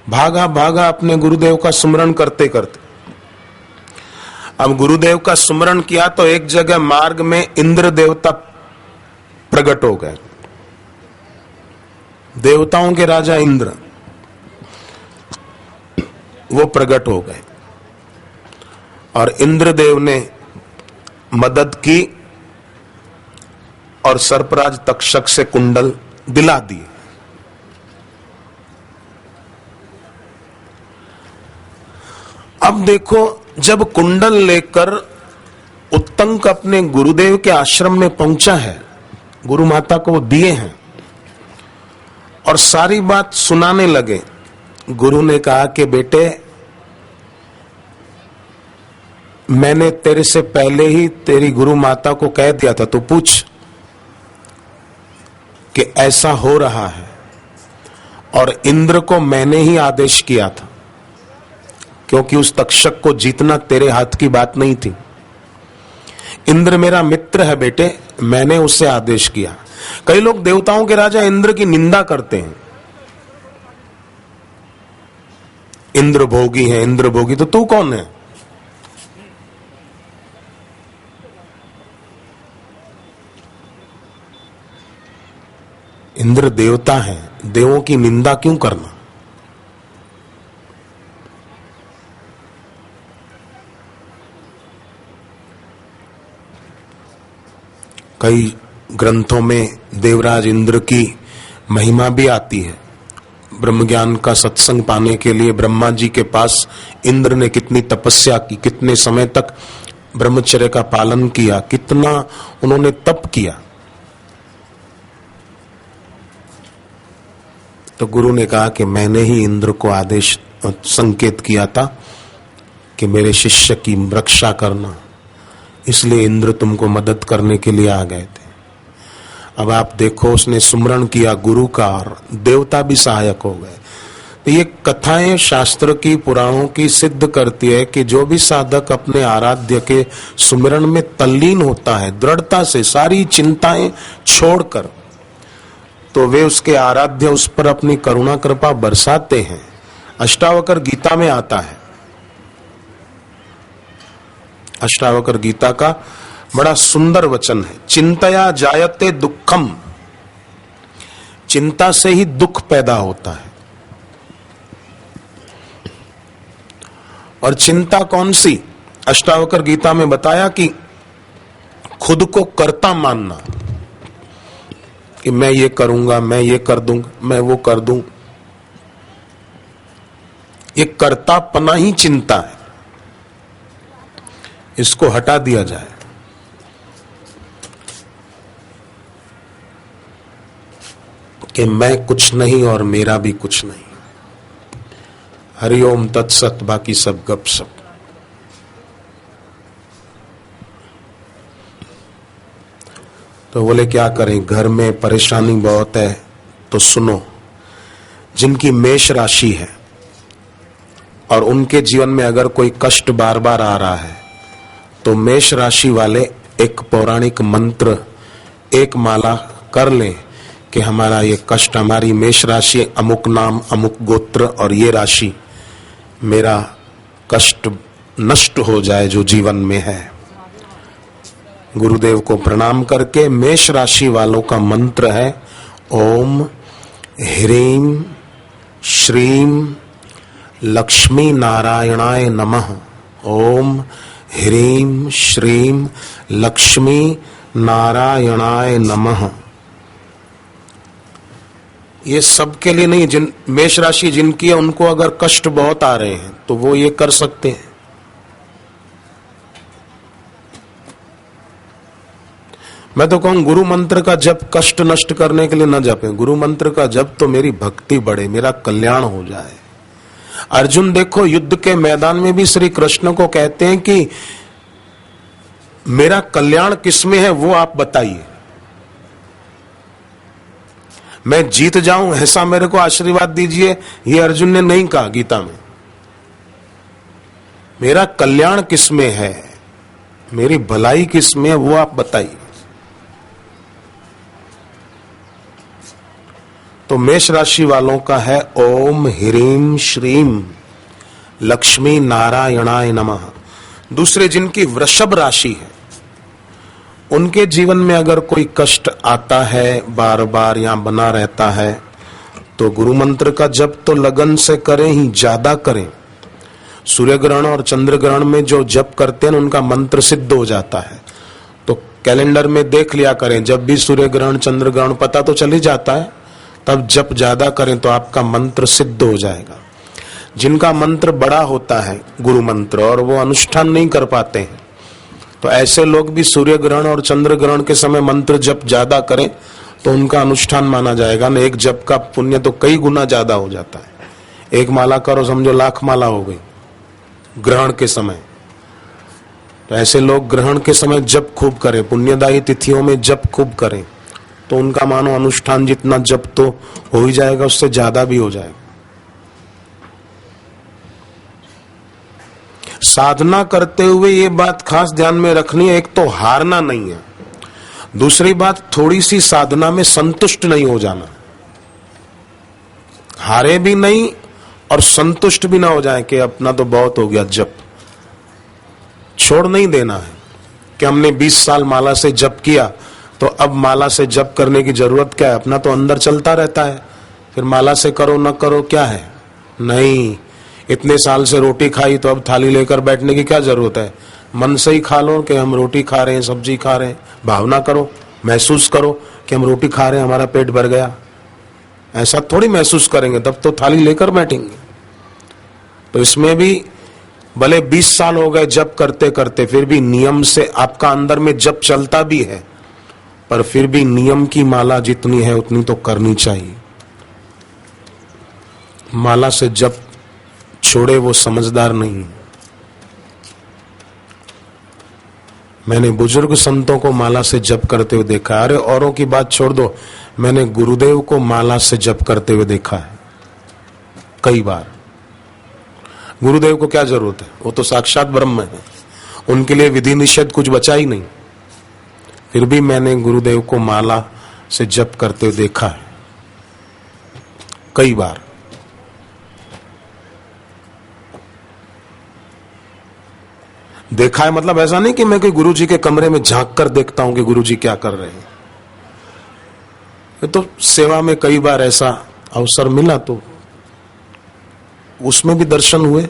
भागा भागा अपने गुरुदेव का सुमरण करते करते। अब गुरुदेव का सुमरण किया तो एक जगह मार्ग में इंद्र देवता प्रकट हो गए। देवताओं के राजा इंद्र वो प्रकट हो गए और इंद्रदेव ने मदद की और सर्पराज तक्षक से कुंडल दिला दिए। अब देखो, जब कुंडल लेकर उत्तंक अपने गुरुदेव के आश्रम में पहुंचा है, गुरु माता को वो दिए हैं और सारी बात सुनाने लगे। गुरु ने कहा कि बेटे, मैंने तेरे से पहले ही तेरी गुरु माता को कह दिया था, तो पूछ कि ऐसा हो रहा है, और इंद्र को मैंने ही आदेश किया था, क्योंकि उस तक्षक को जीतना तेरे हाथ की बात नहीं थी। इंद्र मेरा मित्र है बेटे, मैंने उससे आदेश किया। कई लोग देवताओं के राजा इंद्र की निंदा करते हैं, इंद्र भोगी है, इंद्र भोगी। तो तू कौन है? इंद्र देवता है, देवों की निंदा क्यों करना? कई ग्रंथों में देवराज इंद्र की महिमा भी आती है। ब्रह्म ज्ञान का सत्संग पाने के लिए ब्रह्मा जी के पास इंद्र ने कितनी तपस्या की, कितने समय तक ब्रह्मचर्य का पालन किया, कितना उन्होंने तप किया। तो गुरु ने कहा कि मैंने ही इंद्र को आदेश संकेत किया था कि मेरे शिष्य की रक्षा करना, इसलिए इंद्र तुमको मदद करने के लिए आ गए थे। अब आप देखो, उसने सुमरण किया गुरु का और देवता भी सहायक हो गए। तो ये कथाएं शास्त्र की, पुराणों की सिद्ध करती है कि जो भी साधक अपने आराध्य के सुमिरण में तल्लीन होता है, दृढ़ता से सारी चिंताएं छोड़कर, तो वे उसके आराध्य उस पर अपनी करुणा कृपा बरसाते हैं। अष्टावक्र गीता में आता है, अष्टावक्र गीता का बड़ा सुंदर वचन है, चिंतया जायते दुखम, चिंता से ही दुख पैदा होता है। और चिंता कौन सी? अष्टावक्र गीता में बताया कि खुद को कर्ता मानना, कि मैं ये करूंगा, मैं ये कर दूंगा, मैं वो कर दूं, ये कर्तापना ही चिंता है। इसको हटा दिया जाए। कि मैं कुछ नहीं और मेरा भी कुछ नहीं। हरिओम तत्सत, बाकी सब गपशप। तो बोले क्या करें, घर में परेशानी बहुत है। तो सुनो, जिनकी मेष राशि है और उनके जीवन में अगर कोई कष्ट बार बार आ रहा है, तो मेष राशि वाले एक पौराणिक मंत्र, एक माला कर लें कि हमारा ये कष्ट, हमारी मेष राशि अमुक नाम, अमुक गोत्र और ये राशि, मेरा कष्ट नष्ट हो जाए जो जीवन में है। गुरुदेव को प्रणाम करके मेष राशि वालों का मंत्र है ओम ह्रीं श्रीं लक्ष्मी नारायणाय नमः। ओम ह्रीं श्रीं लक्ष्मी नारायणाय नमः। ये सबके लिए नहीं, जिन मेष राशि जिनकी है उनको अगर कष्ट बहुत आ रहे हैं तो वो ये कर सकते हैं। मैं तो कहूं गुरु मंत्र का जप कष्ट नष्ट करने के लिए न जपें, गुरु मंत्र का जप तो मेरी भक्ति बढ़े, मेरा कल्याण हो जाए। अर्जुन देखो युद्ध के मैदान में भी श्री कृष्ण को कहते हैं कि मेरा कल्याण किसमें है वो आप बताइए, मैं जीत जाऊं ऐसा मेरे को आशीर्वाद दीजिए। ये अर्जुन ने नहीं कहा गीता में। मेरा कल्याण किसमें है, मेरी भलाई किसमें है वो आप बताइए। तो मेष राशि वालों का है ओम ह्रीम श्रीम लक्ष्मी नारायणाय नमः। दूसरे जिनकी वृषभ राशि है, उनके जीवन में अगर कोई कष्ट आता है बार बार या बना रहता है, तो गुरु मंत्र का जप तो लगन से करें ही, ज्यादा करें। सूर्य ग्रहण और चंद्र ग्रहण में जो जप करते हैं उनका मंत्र सिद्ध हो जाता है। तो कैलेंडर में देख लिया करें, जब भी सूर्य ग्रहण चंद्र ग्रहण पता तो चल ही जाता है, तब जप ज्यादा करें तो आपका मंत्र सिद्ध हो जाएगा। जिनका मंत्र बड़ा होता है गुरु मंत्र और वो अनुष्ठान नहीं कर पाते हैं, तो ऐसे लोग भी सूर्य ग्रहण और चंद्र ग्रहण के समय मंत्र जप ज्यादा करें तो उनका अनुष्ठान माना जाएगा ना। एक जप का पुण्य तो कई गुना ज्यादा हो जाता है। एक माला करो समझो लाख माला हो गई ग्रहण के समय। तो ऐसे लोग ग्रहण के समय जप खूब करें, पुण्यदायी तिथियों में जप खूब करें, तो उनका मानो अनुष्ठान जितना जप तो हो ही जाएगा, उससे ज्यादा भी हो जाएगा। साधना करते हुए ये बात खास ध्यान में रखनी है, एक तो हारना नहीं है, दूसरी बात थोड़ी सी साधना में संतुष्ट नहीं हो जाना। हारे भी नहीं और संतुष्ट भी ना हो जाए कि अपना तो बहुत हो गया जप। छोड़ नहीं देना है कि हमने 20 साल माला से जप किया तो अब माला से जप करने की जरूरत क्या है, अपना तो अंदर चलता रहता है, फिर माला से करो न करो क्या है। नहीं, इतने साल से रोटी खाई तो अब थाली लेकर बैठने की क्या जरूरत है। मन से ही खा लो कि हम रोटी खा रहे हैं, सब्जी खा रहे हैं, भावना करो, महसूस करो कि हम रोटी खा रहे हैं, हमारा पेट भर गया। ऐसा थोड़ी महसूस करेंगे, तब तो थाली लेकर बैठेंगे। तो इसमें भी भले 20 साल हो गए जप करते करते, फिर भी नियम से आपका अंदर में जप चलता भी है, पर फिर भी नियम की माला जितनी है उतनी तो करनी चाहिए। माला से जप छोड़े वो समझदार नहीं। मैंने बुजुर्ग संतों को माला से जप करते हुए देखा है। अरे औरों की बात छोड़ दो, मैंने गुरुदेव को माला से जप करते हुए देखा है कई बार। गुरुदेव को क्या जरूरत है, वो तो साक्षात ब्रह्म है, उनके लिए विधि निषेध कुछ बचा ही नहीं। फिर भी मैंने गुरुदेव को माला से जप करते हुए देखा है कई बार। देखा है मतलब ऐसा नहीं कि मैं कोई गुरुजी के कमरे में झांक कर देखता हूं कि गुरुजी क्या कर रहे हैं। तो सेवा में कई बार ऐसा अवसर मिला तो उसमें भी दर्शन हुए।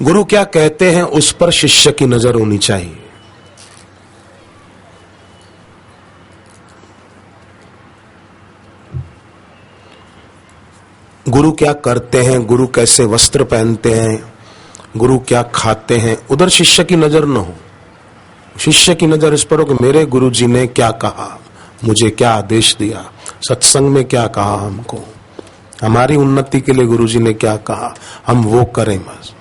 गुरु क्या कहते हैं उस पर शिष्य की नजर होनी चाहिए। गुरु क्या करते हैं, गुरु कैसे वस्त्र पहनते हैं, गुरु क्या खाते हैं, उधर शिष्य की नजर न हो। शिष्य की नजर इस पर हो कि मेरे गुरु जी ने क्या कहा, मुझे क्या आदेश दिया, सत्संग में क्या कहा, हमको हमारी उन्नति के लिए गुरु जी ने क्या कहा, हम वो करें बस।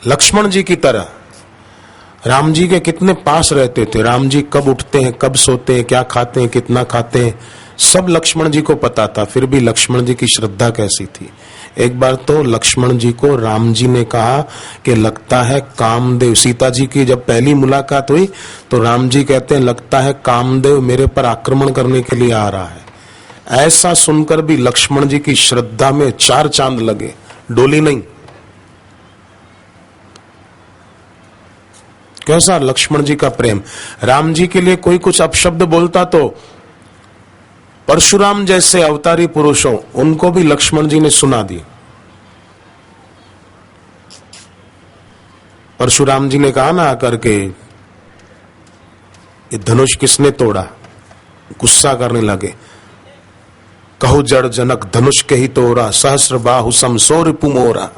लक्ष्मण जी की तरह राम जी के कितने पास रहते थे। राम जी कब उठते हैं, कब सोते हैं, क्या खाते हैं, कितना खाते हैं, सब लक्ष्मण जी को पता था। फिर भी लक्ष्मण जी की श्रद्धा कैसी थी। एक बार तो लक्ष्मण जी को राम जी ने कहा कि लगता है कामदेव, सीता जी की जब पहली मुलाकात हुई तो राम जी कहते हैं लगता है कामदेव मेरे पर आक्रमण करने के लिए आ रहा है। ऐसा सुनकर भी लक्ष्मण जी की श्रद्धा में 4 चांद लगे, डोली नहीं। कैसा लक्ष्मण जी का प्रेम। राम जी के लिए कोई कुछ अपशब्द बोलता तो परशुराम जैसे अवतारी पुरुषों उनको भी लक्ष्मण जी ने सुना दी। परशुराम जी ने कहा ना आकर के ये धनुष किसने तोड़ा, गुस्सा करने लगे। कहु जड़ जनक धनुष के ही तोड़ा, सहस्त्र बाहु सम सो रिपु मोरा।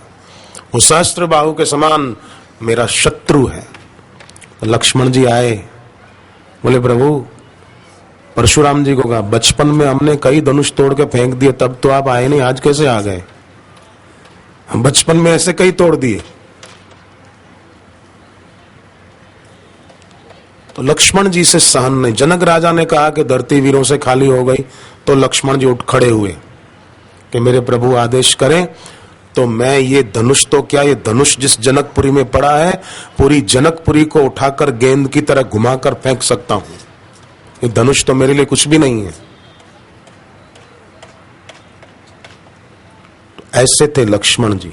वो सहस्त्र बाहु के समान मेरा शत्रु है। लक्ष्मण जी आए, बोले प्रभु परशुराम जी को कहा, बचपन में हमने कई धनुष तोड़ के फेंक दिए, तब तो आप आए नहीं, आज कैसे आ गए? बचपन में ऐसे कई तोड़ दिए। तो लक्ष्मण जी से सहन नहीं। जनक राजा ने कहा कि धरती वीरों से खाली हो गई, तो लक्ष्मण जी उठ खड़े हुए कि मेरे प्रभु आदेश करें तो मैं ये धनुष, तो क्या ये धनुष जिस जनकपुरी में पड़ा है, पूरी जनकपुरी को उठाकर गेंद की तरह घुमाकर फेंक सकता हूं। ये धनुष तो मेरे लिए कुछ भी नहीं है। तो ऐसे थे लक्ष्मण जी।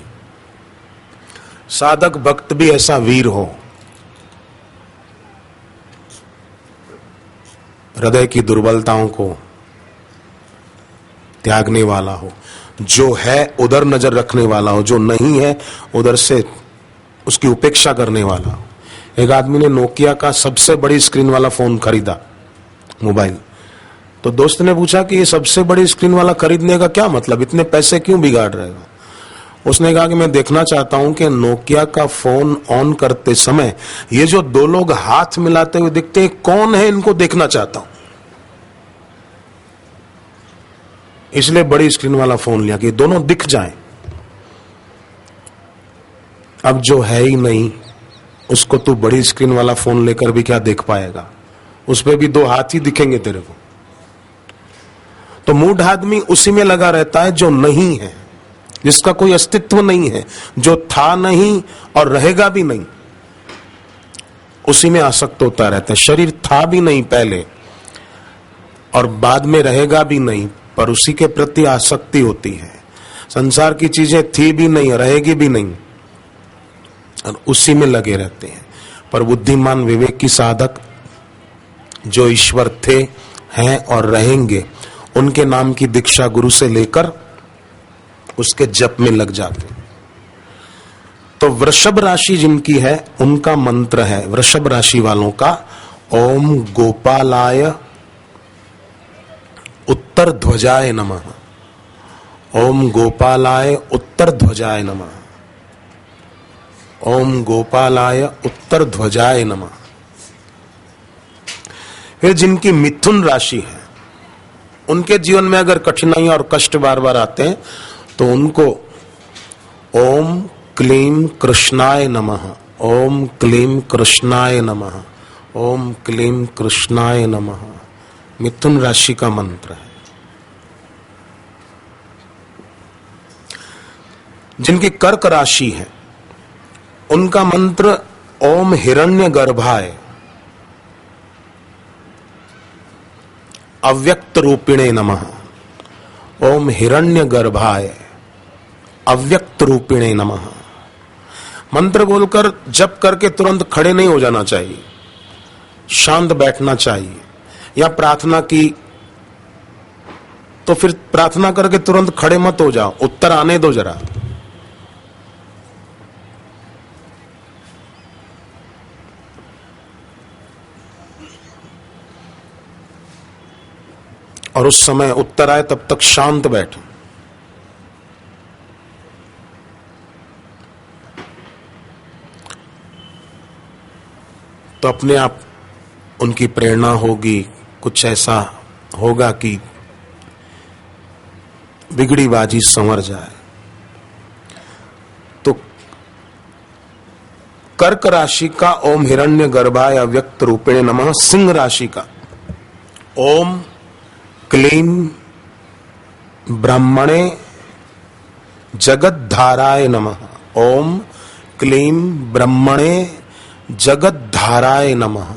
साधक भक्त भी ऐसा वीर हो, हृदय की दुर्बलताओं को त्यागने वाला हो, जो है उधर नजर रखने वाला हो, जो नहीं है उधर से उसकी उपेक्षा करने वाला हो। एक आदमी ने नोकिया का सबसे बड़ी स्क्रीन वाला फोन खरीदा, मोबाइल। तो दोस्त ने पूछा कि ये सबसे बड़ी स्क्रीन वाला खरीदने का क्या मतलब, इतने पैसे क्यों बिगाड़ रहे हो? उसने कहा कि मैं देखना चाहता हूं कि नोकिया का फोन ऑन करते समय ये जो दो लोग हाथ मिलाते हुए दिखते हैं, कौन है, इनको देखना चाहता हूं। इसलिए बड़ी स्क्रीन वाला फोन लिया कि दोनों दिख जाएं। अब जो है ही नहीं उसको तू बड़ी स्क्रीन वाला फोन लेकर भी क्या देख पाएगा? उस पे भी दो हाथ ही दिखेंगे तेरे को। तो मूढ़ आदमी उसी में लगा रहता है जो नहीं है, जिसका कोई अस्तित्व नहीं है, जो था नहीं और रहेगा भी नहीं, उसी में आसक्त होता रहता है। शरीर था भी नहीं पहले और बाद में रहेगा भी नहीं, पर उसी के प्रति आसक्ति होती है। संसार की चीजें थी भी नहीं, रहेगी भी नहीं, और उसी में लगे रहते हैं। पर बुद्धिमान विवेकी साधक जो ईश्वर थे, हैं और रहेंगे, उनके नाम की दीक्षा गुरु से लेकर उसके जप में लग जाते हैं। तो वृषभ राशि जिनकी है उनका मंत्र है, वृषभ राशि वालों का, ओम गोपालाय उत्तर ध्वजाय नमः। ओम गोपालाय उत्तर ध्वजाय नमः। ओम गोपालाय उत्तर ध्वजाय नमः। फिर जिनकी मिथुन राशि है, उनके जीवन में अगर कठिनाई और कष्ट बार बार आते हैं तो उनको ओम क्लीम कृष्णाय नमः, ओम क्लीम कृष्णाय नमः, ओम क्लीम कृष्णाय नमः मिथुन राशि का मंत्र है। जिनकी कर्क राशि है उनका मंत्र ओम हिरण्य गर्भाय अव्यक्त रूपिणे नमः। ओम हिरण्य गर्भाय अव्यक्त रूपिणे नमः। मंत्र बोलकर जप करके तुरंत खड़े नहीं हो जाना चाहिए, शांत बैठना चाहिए। या प्रार्थना की तो फिर प्रार्थना करके तुरंत खड़े मत हो जाओ, उत्तर आने दो जरा। और उस समय उत्तर आए तब तक शांत बैठो। तो अपने आप उनकी प्रेरणा होगी, कुछ ऐसा होगा कि बिगड़ी बाजी संवर जाए। तो कर्क राशि का ओम हिरण्य गर्भाय अव्यक्त रूपेण नमः। सिंह राशि का ओम क्लीम ब्रह्मणे जगद्धाराय नमः। ओम क्लीम ब्रह्मणे जगद्धाराय नमः।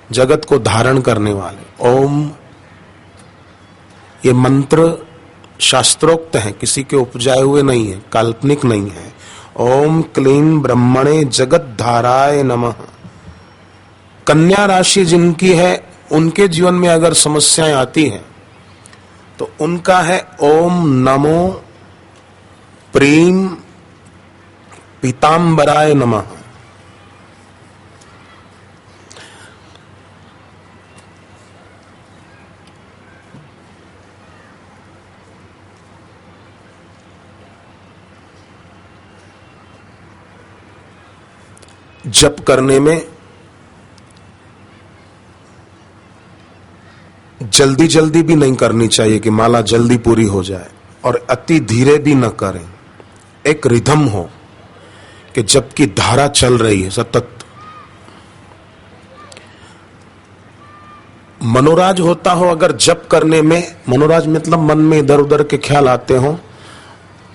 जगत को धारण करने वाले ओम। ये मंत्र शास्त्रोक्त है, किसी के उपजाए हुए नहीं है, काल्पनिक नहीं है। ओम क्लीम ब्रह्मणे जगद्धाराय नमः। कन्या राशि जिनकी है उनके जीवन में अगर समस्याएं आती हैं तो उनका है ओम नमो प्रीम पीतांबराय नमः। जप करने में जल्दी जल्दी भी नहीं करनी चाहिए कि माला जल्दी पूरी हो जाए, और अति धीरे भी न करें। एक रिदम हो कि जबकि धारा चल रही है सतत। मनोराज होता हो अगर जप करने में, मनोराज मतलब मन में इधर उधर के ख्याल आते हो,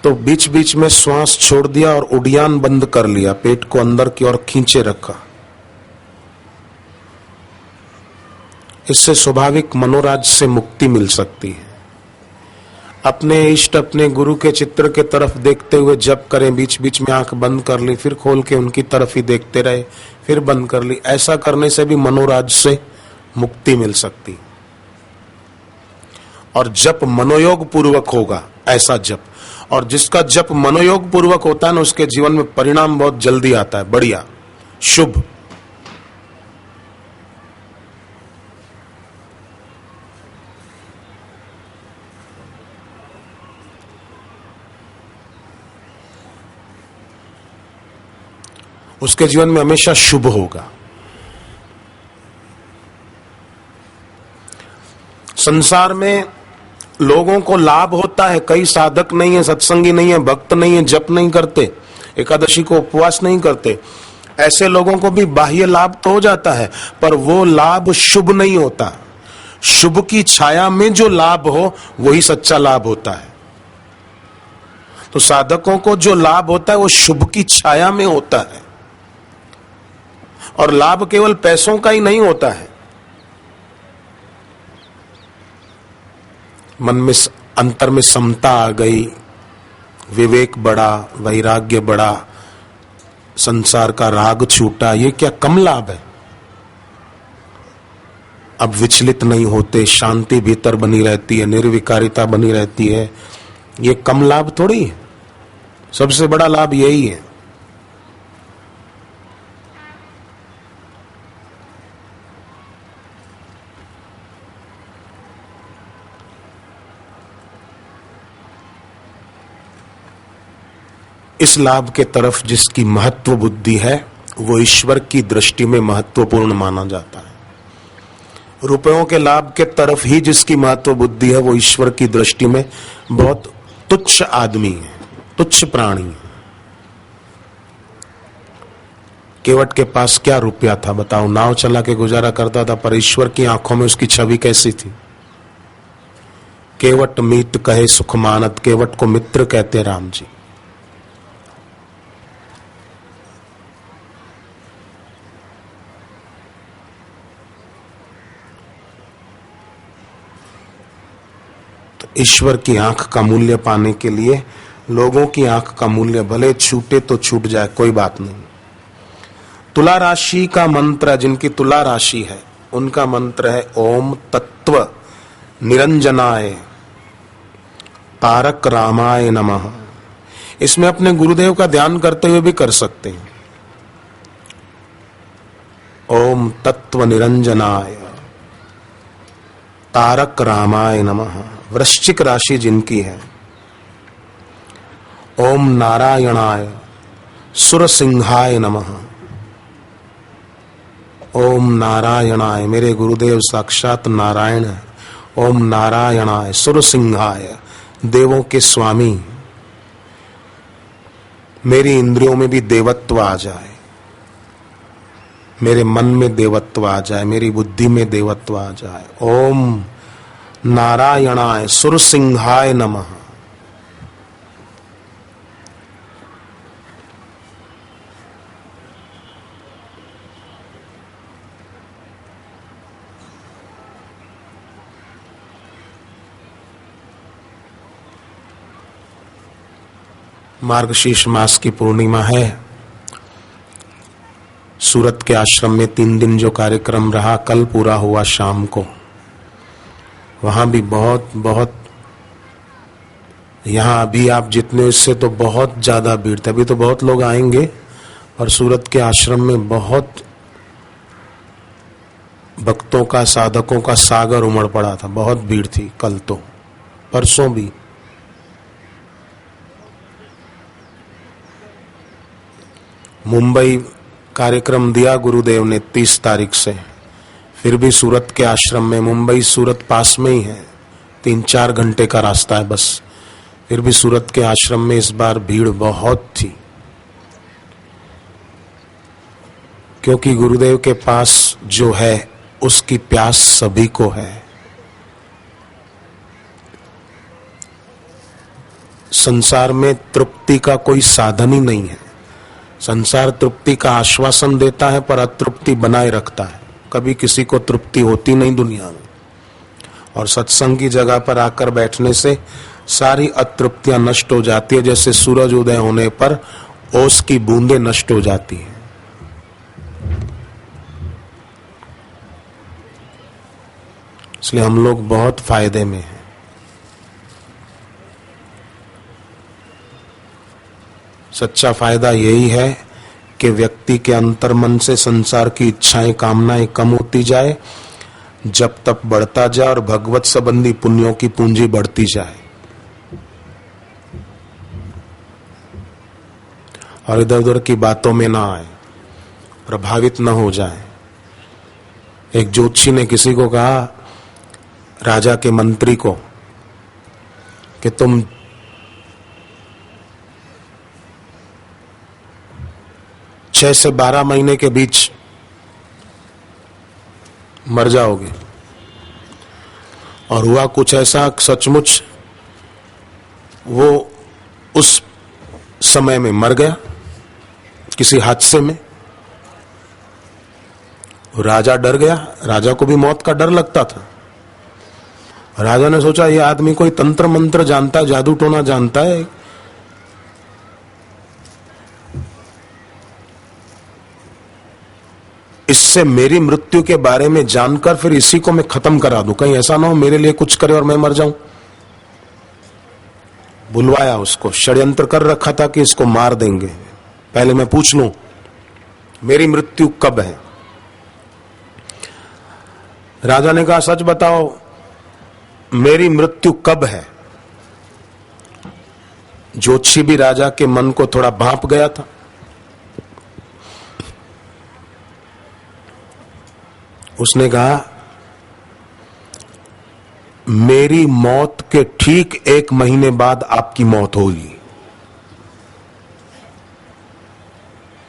तो बीच बीच में श्वास छोड़ दिया और उड़ियान बंद कर लिया, पेट को अंदर की ओर खींचे रखा। इससे स्वाभाविक मनोराज से मुक्ति मिल सकती है। अपने इष्ट, अपने गुरु के चित्र के तरफ देखते हुए जप करें, बीच बीच में आंख बंद कर ली, फिर खोल के उनकी तरफ ही देखते रहे, फिर बंद कर ली। ऐसा करने से भी मनोराज से मुक्ति मिल सकती। और जप मनोयोग पूर्वक होगा, ऐसा जप। और जिसका जप मनोयोग पूर्वक होता है ना, उसके जीवन में परिणाम बहुत जल्दी आता है, बढ़िया, शुभ। उसके जीवन में हमेशा शुभ होगा। संसार में लोगों को लाभ होता है, कई साधक नहीं है, सत्संगी नहीं है, भक्त नहीं है, जप नहीं करते, एकादशी को उपवास नहीं करते, ऐसे लोगों को भी बाह्य लाभ तो हो जाता है, पर वो लाभ शुभ नहीं होता। शुभ की छाया में जो लाभ हो वही सच्चा लाभ होता है। तो साधकों को जो लाभ होता है वो शुभ की छाया में होता है। और लाभ केवल पैसों का ही नहीं होता है, मन में अंतर में समता आ गई, विवेक बढ़ा, वैराग्य बढ़ा, संसार का राग छूटा, ये क्या कम लाभ है? अब विचलित नहीं होते, शांति भीतर बनी रहती है, निर्विकारिता बनी रहती है, ये कम लाभ थोड़ी है, सबसे बड़ा लाभ यही है। इस लाभ के तरफ जिसकी महत्व बुद्धि है वो ईश्वर की दृष्टि में महत्वपूर्ण माना जाता है। रुपयों के लाभ के तरफ ही जिसकी महत्व बुद्धि है वो ईश्वर की दृष्टि में बहुत तुच्छ आदमी है, तुच्छ प्राणी है। केवट के पास क्या रुपया था बताओ, नाव चला के गुजारा करता था, पर ईश्वर की आंखों में उसकी छवि कैसी थी? केवट मीत कहे सुख मानत, केवट को मित्र कहते राम जी। ईश्वर की आंख का मूल्य पाने के लिए लोगों की आंख का मूल्य भले छूटे तो छूट जाए, कोई बात नहीं। तुला राशि का मंत्र, जिनकी तुला राशि है उनका मंत्र है ओम तत्व निरंजनाय तारक रामाय नमः। इसमें अपने गुरुदेव का ध्यान करते हुए भी कर सकते हैं। ओम तत्व निरंजनाय तारक रामाय नमः। वृश्चिक राशि जिनकी है, ओम नारायणाय सुरसिंहाय नमः। ओम नारायणाय, मेरे गुरुदेव साक्षात नारायण है। ओम नारायणाय सुरसिंहाय, देवों के स्वामी। मेरी इंद्रियों में भी देवत्व आ जाए, मेरे मन में देवत्व आ जाए, मेरी बुद्धि में देवत्व आ जाए। ओम नारायणाय सुरसिंहाय नमः। मार्गशीर्ष मास की पूर्णिमा है। सूरत के आश्रम में 3 दिन जो कार्यक्रम रहा, कल पूरा हुआ शाम को। वहां भी बहुत यहाँ अभी आप जितने, इससे तो बहुत ज्यादा भीड़ थी। अभी तो बहुत लोग आएंगे, और सूरत के आश्रम में बहुत भक्तों का, साधकों का सागर उमड़ पड़ा था, बहुत भीड़ थी कल तो, परसों भी। मुंबई कार्यक्रम दिया गुरुदेव ने 30 तारीख से, फिर भी सूरत के आश्रम में, मुंबई सूरत पास में ही है, 3-4 घंटे का रास्ता है बस, फिर भी सूरत के आश्रम में इस बार भीड़ बहुत थी, क्योंकि गुरुदेव के पास जो है उसकी प्यास सभी को है। संसार में तृप्ति का कोई साधन ही नहीं है। संसार तृप्ति का आश्वासन देता है पर अतृप्ति बनाए रखता है। कभी किसी को तृप्ति होती नहीं दुनिया में, और सत्संग की जगह पर आकर बैठने से सारी अतृप्तियां नष्ट हो जाती है, जैसे सूरज उदय होने पर ओस की बूंदें नष्ट हो जाती हैं। इसलिए हम लोग बहुत फायदे में हैं। सच्चा फायदा यही है कि व्यक्ति के अंतर्मन से संसार की इच्छाएं, कामनाएं कम होती जाए, जब तक बढ़ता जाए और भगवत संबंधी पुण्यों की पूंजी बढ़ती जाए, और इधर उधर की बातों में ना आए, प्रभावित न हो जाए। एक ज्योतिषी ने किसी को कहा, राजा के मंत्री को, कि तुम 6 से 12 महीने के बीच मर जाओगे। और हुआ कुछ ऐसा, सचमुच वो उस समय में मर गया किसी हादसे में। राजा डर गया, राजा को भी मौत का डर लगता था। राजा ने सोचा ये आदमी कोई तंत्र मंत्र जानता है, जादू टोना जानता है, इससे मेरी मृत्यु के बारे में जानकर फिर इसी को मैं खत्म करा दूं, कहीं ऐसा ना हो मेरे लिए कुछ करे और मैं मर जाऊं। बुलवाया उसको, षड्यंत्र कर रखा था कि इसको मार देंगे, पहले मैं पूछ लूं मेरी मृत्यु कब है। राजा ने कहा, सच बताओ मेरी मृत्यु कब है। ज्योतिषी भी राजा के मन को थोड़ा भांप गया था। उसने कहा, मेरी मौत के ठीक 1 महीने बाद आपकी मौत होगी।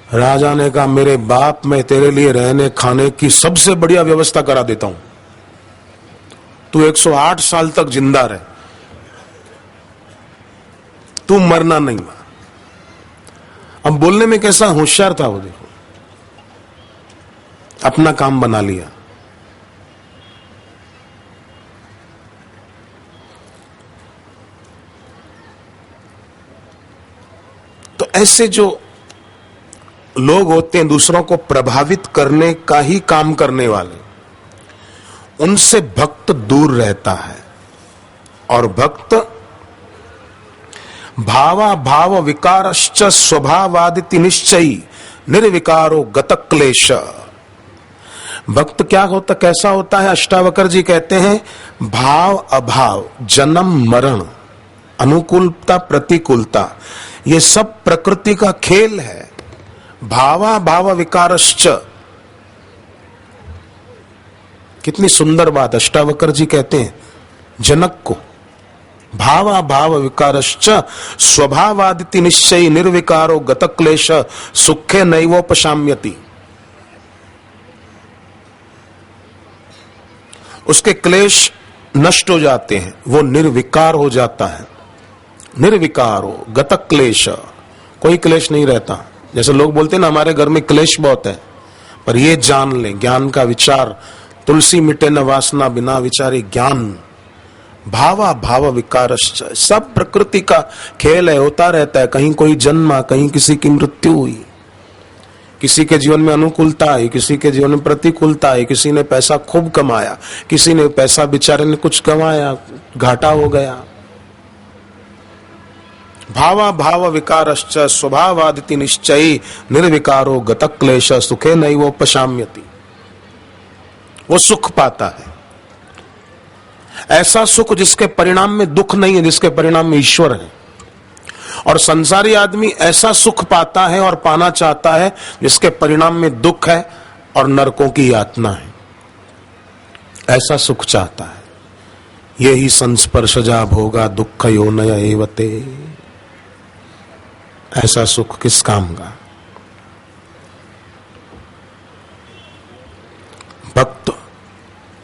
राजा ने कहा, मेरे बाप, मैं तेरे लिए रहने खाने की सबसे बढ़िया व्यवस्था करा देता हूं, तू 108 साल तक जिंदा रहे, तू मरना नहीं। अब बोलने में कैसा होशियार था वो, देखो अपना काम बना लिया। तो ऐसे जो लोग होते हैं दूसरों को प्रभावित करने का ही काम करने वाले, उनसे भक्त दूर रहता है। और भक्त भावा भाव विकारश्च स्वभावादिति निश्चयी निर्विकारो गतक्लेश। भक्त क्या होता, कैसा होता है? अष्टावकर जी कहते हैं, भाव अभाव, जन्म मरण, अनुकूलता प्रतिकूलता, ये सब प्रकृति का खेल है। भावा भाव विकारश्च, कितनी सुंदर बात अष्टावकर जी कहते हैं जनक को। भावा भाव विकारश्च स्वभावादिति निश्चयी निर्विकारो गतक्लेश सुखे नैवोपशाम्यति। उसके क्लेश नष्ट हो जाते हैं, वो निर्विकार हो जाता है। निर्विकारो गतक्लेश, कोई क्लेश नहीं रहता। जैसे लोग बोलते हैं ना, हमारे घर में क्लेश बहुत है, पर ये जान लें, ज्ञान का विचार, तुलसी मिटे न वासना बिना विचारे ज्ञान। भावा भाव विकारश्च, सब प्रकृति का खेल है, होता रहता है। कहीं कोई जन्मा, कहीं किसी की मृत्यु हुई, किसी के जीवन में अनुकूलता आई, किसी के जीवन में प्रतिकूलता आई, किसी ने पैसा खूब कमाया, किसी ने पैसा बेचारे ने कुछ कमाया, घाटा हो गया। भावा भाव विकारश्च स्वभावादिति निश्चयी निर्विकारो गतक्लेश सुखे नैवोपशाम्यति। वो सुख पाता है, ऐसा सुख जिसके परिणाम में दुख नहीं है, जिसके परिणाम में ईश्वर है। और संसारी आदमी ऐसा सुख पाता है और पाना चाहता है जिसके परिणाम में दुख है और नरकों की यातना है। ऐसा सुख चाहता है। यही संस्पर्शजा भोगा दुख योनय एवते। ऐसा सुख किस काम का? भक्त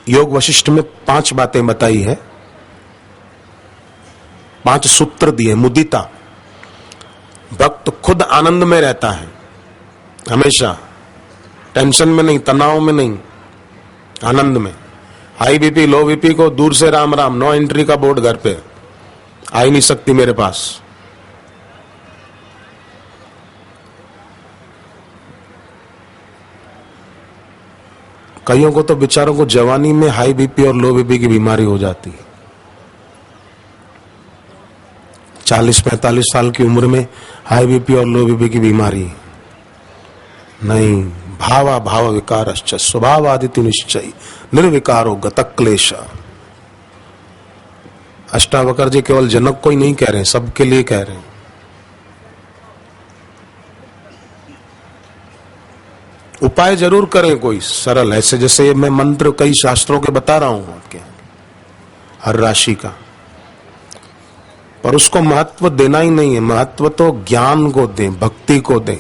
योग वशिष्ठ में 5 बातें बताई है, 5 सूत्र दिए। मुदिता, भक्त खुद आनंद में रहता है, हमेशा टेंशन में नहीं, तनाव में नहीं, आनंद में। हाई बीपी लो बीपी को दूर से राम राम, नो एंट्री का बोर्ड घर पे, आ ही नहीं सकती मेरे पास। कईयों को तो बेचारों को जवानी में हाई बीपी और लो बीपी की बीमारी हो जाती है। 40-45 साल की उम्र में हाई बीपी और लो बीपी की बीमारी नहीं। भावा भाव विकारश्च स्वभावादिति निश्चय निर्विकारो गतक्लेश। अष्टावकर जी केवल जनक को ही नहीं कह रहे, सबके लिए कह रहे हैं। उपाय जरूर करें कोई सरल, ऐसे जैसे मैं मंत्र कई शास्त्रों के बता रहा हूं आपके, हर राशि का, पर उसको महत्व देना ही नहीं है। महत्व तो ज्ञान को दें, भक्ति को दें।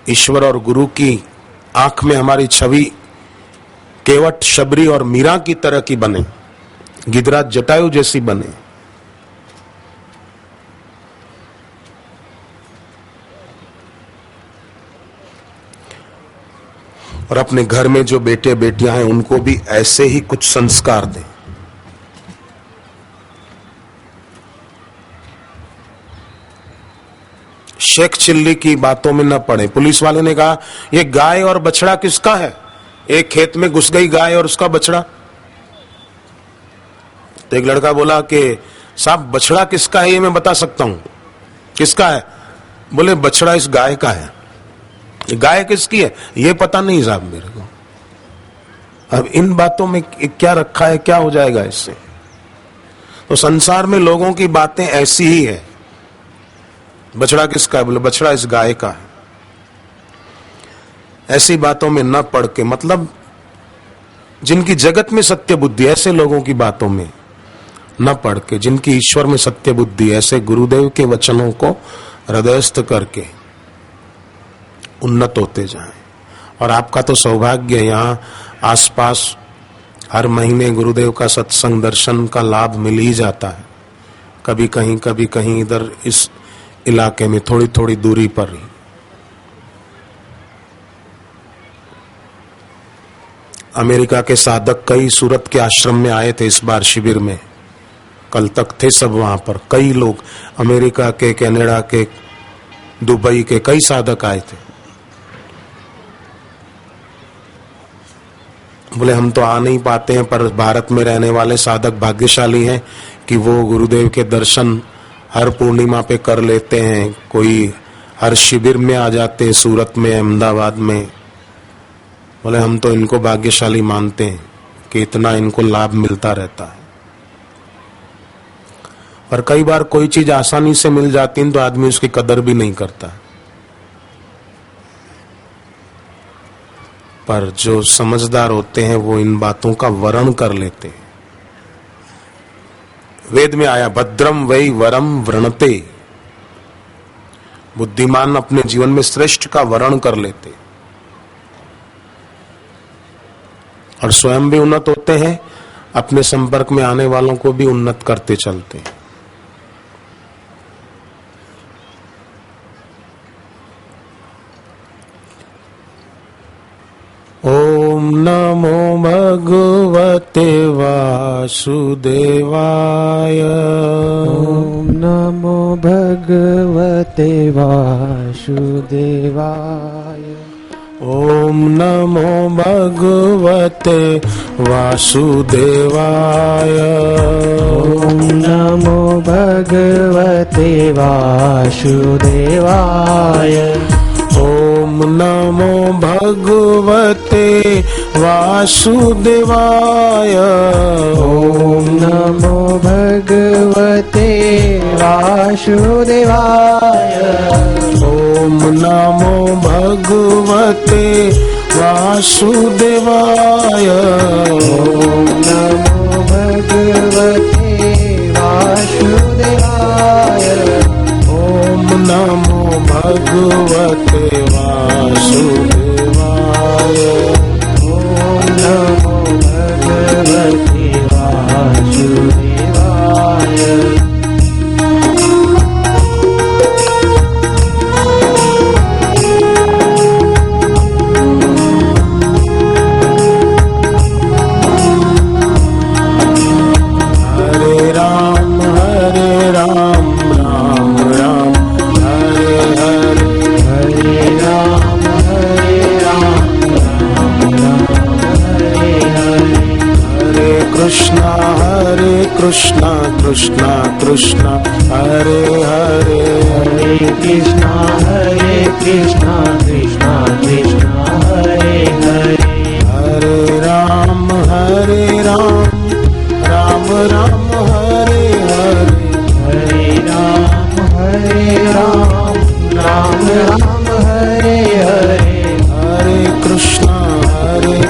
ईश्वर और गुरु की आंख में हमारी छवि केवट, शबरी और मीरा की तरह की बने, गिरिराज जटायु जैसी बने। और अपने घर में जो बेटे बेटियां हैं उनको भी ऐसे ही कुछ संस्कार दें। शेख चिल्ली की बातों में न पड़े। पुलिस वाले ने कहा ये गाय और बछड़ा किसका है? एक खेत में घुस गई गाय और उसका बछड़ा। तो एक लड़का बोला कि साहब बछड़ा किसका है ये मैं बता सकता हूं। किसका है? बोले बछड़ा इस गाय का है। गाय किसकी है ये पता नहीं साहब मेरे को। अब इन बातों में क्या रखा है, क्या हो जाएगा इससे? तो संसार में लोगों की बातें ऐसी ही है। बछड़ा किसका है? बोले बछड़ा इस गाय का है। ऐसी बातों में न पड़ के, मतलब जिनकी जगत में सत्य बुद्धि, ऐसे लोगों की बातों में न पड़ के, जिनकी ईश्वर में सत्य बुद्धि, ऐसे गुरुदेव के वचनों को हृदयस्थ करके उन्नत होते जाएं। और आपका तो सौभाग्य है, यहाँ आसपास हर महीने गुरुदेव का सत्संग दर्शन का लाभ मिल ही जाता है। कभी कहीं इधर इस इलाके में थोड़ी थोड़ी दूरी पर ही। अमेरिका के साधक कई सूरत के आश्रम में आए थे इस बार शिविर में। कल तक थे सब वहां पर। कई लोग अमेरिका के, कनाडा के, दुबई के कई साधक आए थे। बोले हम तो आ नहीं पाते हैं, पर भारत में रहने वाले साधक भाग्यशाली हैं कि वो गुरुदेव के दर्शन हर पूर्णिमा पे कर लेते हैं। कोई हर शिविर में आ जाते हैं, सूरत में, अहमदाबाद में। बोले हम तो इनको भाग्यशाली मानते हैं कि इतना इनको लाभ मिलता रहता है। पर कई बार कोई चीज आसानी से मिल जाती है तो आदमी उसकी कदर भी नहीं करता। पर जो समझदार होते हैं वो इन बातों का वर्ण कर लेते हैं। वेद में आया भद्रम वै वरम वृणते। बुद्धिमान अपने जीवन में श्रेष्ठ का वर्ण कर लेते और स्वयं भी उन्नत होते हैं, अपने संपर्क में आने वालों को भी उन्नत करते चलते हैं। ओम नमो भगवते वासुदेवाय। ओम नमो भगवते वासुदेवाय। ओम नमो भगवते वासुदेवाय। ओम नमो भगवते वासुदेवाय। ओम नमो भगवते वासुदेवाय। ओम नमो भगवते वासुदेवाय। ओम नमो भगवते वासुदेवाय। ॐ नमो भगवते वासुदेवाय। ॐ नमो भगवते वासुदेवाय। ॐ नमो भगवते वासुदेवाय। कृष्णा कृष्णा कृष्णा हरे हरे। हरे कृष्णा कृष्णा कृष्णा हरे हरे। हरे राम राम राम हरे हरे। हरे राम राम राम हरे हरे। हरे कृष्णा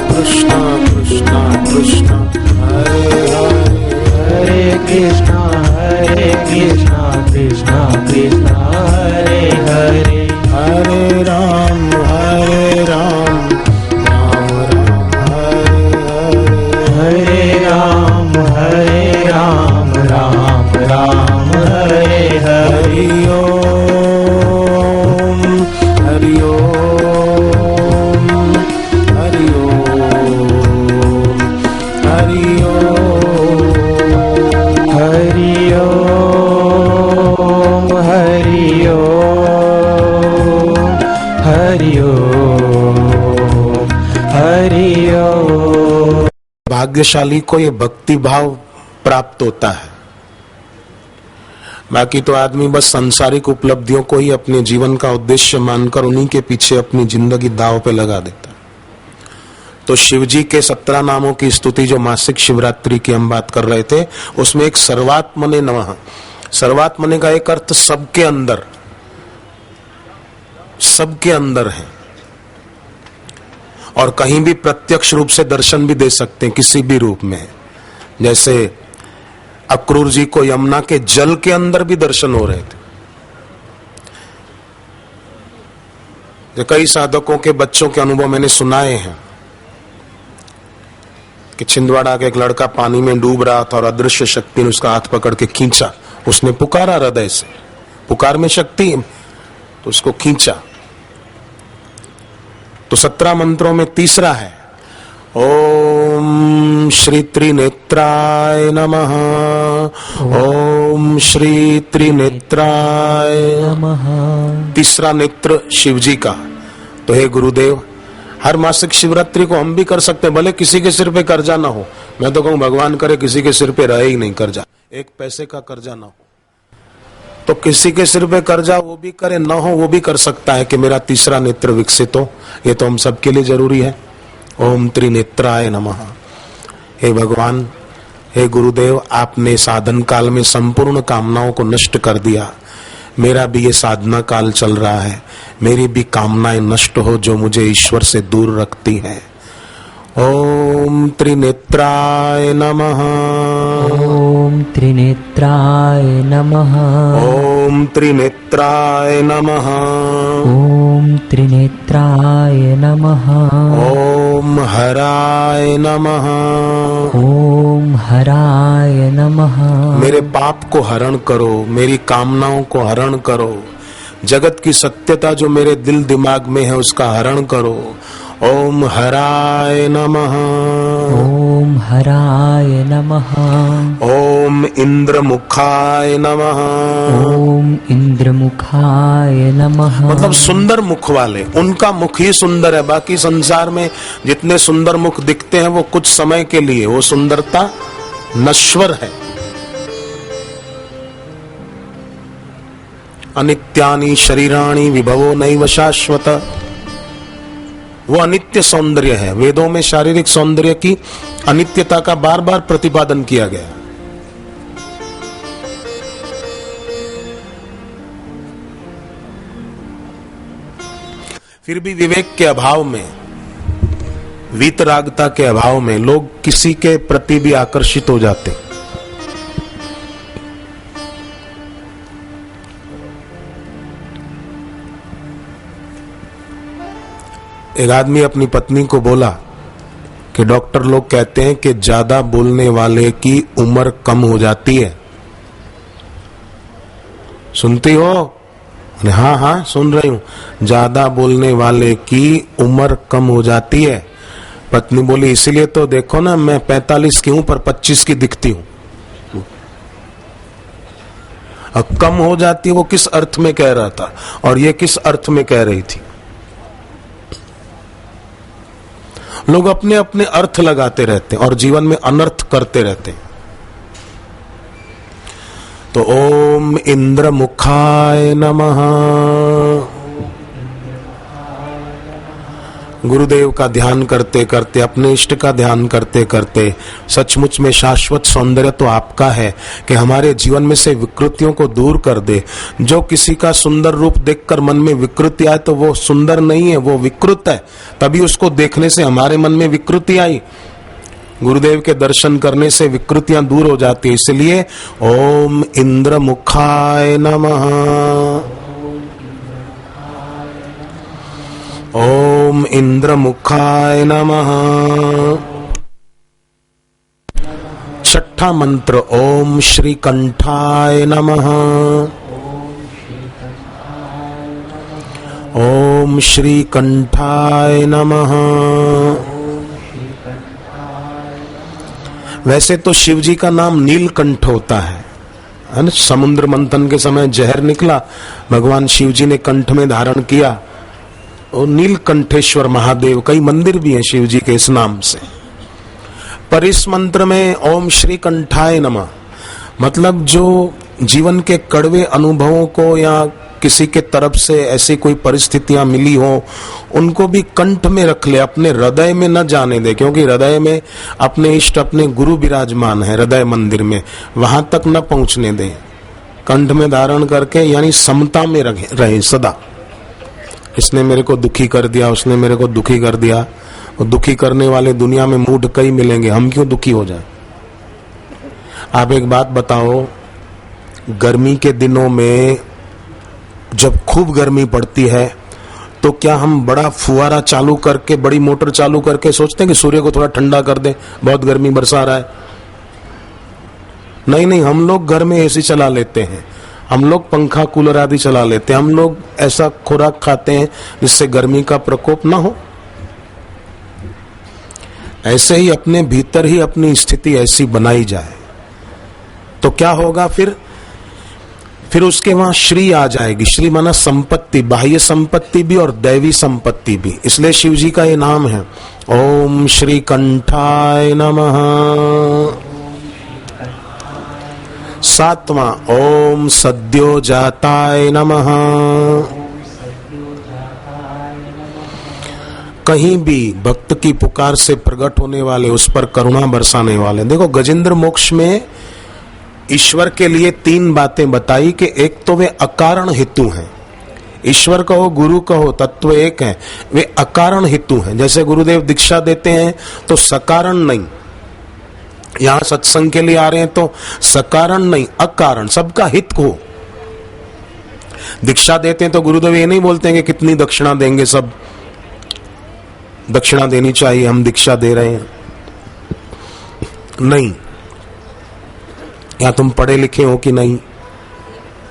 कृष्णा कृष्णा हरे हरे। हरे कृष्णा कृष्णा कृष्णा हरे हरे। हरे राम राम राम हरे हरे। हरे राम राम राम हरे हरे। हरि ओम हरि ओम हरि ओम हरि ओम। हरि ओम हरि ओम हरि ओम हरि ओम। भाग्यशाली को ये भक्ति भाव प्राप्त होता है। बाकी तो आदमी बस सांसारिक उपलब्धियों को ही अपने जीवन का उद्देश्य मानकर उन्हीं के पीछे अपनी जिंदगी दांव पे लगा देता है। तो शिव जी के 17 नामों की स्तुति जो मासिक शिवरात्रि की हम बात कर रहे थे, उसमें एक सर्वात्मने नमः, सर्वात्मने का एक अर्थ सबके अंदर है और कहीं भी प्रत्यक्ष रूप से दर्शन भी दे सकते हैं, किसी भी रूप में। जैसे अक्रूर जी को यमुना के जल के अंदर भी दर्शन हो रहे थे। कई साधकों के बच्चों के अनुभव मैंने सुनाए हैं कि छिंदवाड़ा का एक लड़का पानी में डूब रहा था और अदृश्य शक्ति ने उसका हाथ पकड़ के खींचा। उसने पुकारा हृदय से, पुकार में शक्ति, तो उसको खींचा। तो 17 मंत्रों में तीसरा है ओम श्री त्रिनेत्राय नमः। ओम श्री त्रिनेत्राय नमः। तीसरा नेत्र शिव जी का। तो हे गुरुदेव, हर मासिक शिवरात्रि को हम भी कर सकते हैं, भले किसी के सिर पे कर्जा ना हो। मैं तो कहूं भगवान करे किसी के सिर पे रहे ही नहीं कर्जा, एक पैसे का कर्जा ना हो। तो किसी के सिर पे कर्जा वो भी करे, ना हो वो भी कर सकता है कि मेरा तीसरा नेत्र विकसित हो। ये तो हम सबके लिए जरूरी है। ओम त्रिनेत्राय नमः। हे भगवान, हे गुरुदेव, आपने साधन काल में संपूर्ण कामनाओं को नष्ट कर दिया। मेरा भी ये साधना काल चल रहा है, मेरी भी कामनाएं नष्ट हो जो मुझे ईश्वर से दूर रखती हैं। ओम त्रिनेत्राय नमः। ओम त्रिनेत्राय नमः। ओम त्रिनेत्राय नमः। ओम त्रिनेत्राय नमः। ओम हराय नमः। ओम हराय नमः। मेरे पाप को हरण करो, मेरी कामनाओं को हरण करो, जगत की सत्यता जो मेरे दिल दिमाग में है उसका हरण करो। ओम हराय नमः। ओम हराय नमः। ओम इंद्रमुखाय नमः। ओम इंद्रमुखाय नमः। मतलब सुंदर मुख वाले, उनका मुख ही सुंदर है। बाकी संसार में जितने सुंदर मुख दिखते हैं वो कुछ समय के लिए, वो सुंदरता नश्वर है। अनित्यानि शरीराणि विभवो नैव शाश्वत, वो अनित्य सौंदर्य है। वेदों में शारीरिक सौंदर्य की अनित्यता का बार बार प्रतिपादन किया गया। फिर भी विवेक के अभाव में वीतरागता के अभाव में लोग किसी के प्रति भी आकर्षित हो जाते। एक आदमी अपनी पत्नी को बोला कि डॉक्टर लोग कहते हैं कि ज्यादा बोलने वाले की उम्र कम हो जाती है। सुनती हो? हाँ हाँ सुन रही हूं। ज्यादा बोलने वाले की उम्र कम हो जाती है। पत्नी बोली इसीलिए तो देखो ना, मैं 45 की हूं पर 25 की दिखती हूं। अब कम हो जाती है, वो किस अर्थ में कह रहा था और ये किस अर्थ में कह रही थी? लोग अपने अपने अर्थ लगाते रहते हैं और जीवन में अनर्थ करते रहते हैं। तो ओम इंद्र मुखाय नमः। गुरुदेव का ध्यान करते करते, अपने इष्ट का ध्यान करते करते, सचमुच में शाश्वत सौंदर्य तो आपका है कि हमारे जीवन में से विकृतियों को दूर कर दे। जो किसी का सुंदर रूप देखकर मन में विकृति आए तो वो सुंदर नहीं है, वो विकृत है। तभी उसको देखने से हमारे मन में विकृति आई। गुरुदेव के दर्शन करने से विकृतियां दूर हो जाती है। इसलिए ओम इंद्र मुखाय नमः। ओम इंद्र मुखाय नमः। छठा मंत्र ओम श्री कंठाय नमः। ओम श्री कंठाय नमः। वैसे तो शिव जी का नाम नीलकंठ होता है ना। समुद्र मंथन के समय जहर निकला, भगवान शिव जी ने कंठ में धारण किया। और नीलकंठेश्वर महादेव, कई मंदिर भी हैं शिव जी के इस नाम से। पर इस मंत्र में ओम श्री कंठाय नमः मतलब जो जीवन के कड़वे अनुभवों को या किसी के तरफ से ऐसी कोई परिस्थितियां मिली हो, उनको भी कंठ में रख ले, अपने हृदय में न जाने दे। क्योंकि हृदय में अपने इष्ट, अपने गुरु विराजमान है हृदय मंदिर में, वहां तक न पहुंचने दे। कंठ में धारण करके यानी समता में रहे सदा। इसने मेरे को दुखी कर दिया, उसने मेरे को दुखी कर दिया। और दुखी करने वाले दुनिया में मूढ़ कई मिलेंगे, हम क्यों दुखी हो जाए? आप एक बात बताओ, गर्मी के दिनों में जब खूब गर्मी पड़ती है तो क्या हम बड़ा फुवारा चालू करके, बड़ी मोटर चालू करके सोचते हैं कि सूर्य को थोड़ा ठंडा कर दे, बहुत गर्मी बरसा रहा है? नहीं नहीं, हम लोग घर में एसी चला लेते हैं, हम लोग पंखा कूलर आदि चला लेते हैं, हम लोग ऐसा खुराक खाते हैं जिससे गर्मी का प्रकोप ना हो। ऐसे ही अपने भीतर ही अपनी स्थिति ऐसी बनाई जाए तो क्या होगा? फिर उसके वहां श्री आ जाएगी। श्री माना संपत्ति, बाह्य संपत्ति भी और दैवी संपत्ति भी। इसलिए शिव जी का ये नाम है ओम श्री कंठाय नमः। सातवां ओम सद्यो जाताय नमः। कहीं भी भक्त की पुकार से प्रकट होने वाले, उस पर करुणा बरसाने वाले। देखो गजेंद्र मोक्ष में ईश्वर के लिए 3 बातें बताई कि एक तो वे अकारण हेतु हैं। ईश्वर कहो, गुरु कहो, तत्व एक है, वे अकारण हेतु हैं। जैसे गुरुदेव दीक्षा देते हैं तो सकारण नहीं, यहां सत्संग के लिए आ रहे हैं तो सकारण नहीं, अकारण, सबका हित हो। दीक्षा देते हैं तो गुरुदेव ये नहीं बोलते हैं कि कितनी दक्षिणा देंगे, सब दक्षिणा देनी चाहिए, हम दीक्षा दे रहे हैं, नहीं। या तुम पढ़े लिखे हो कि नहीं,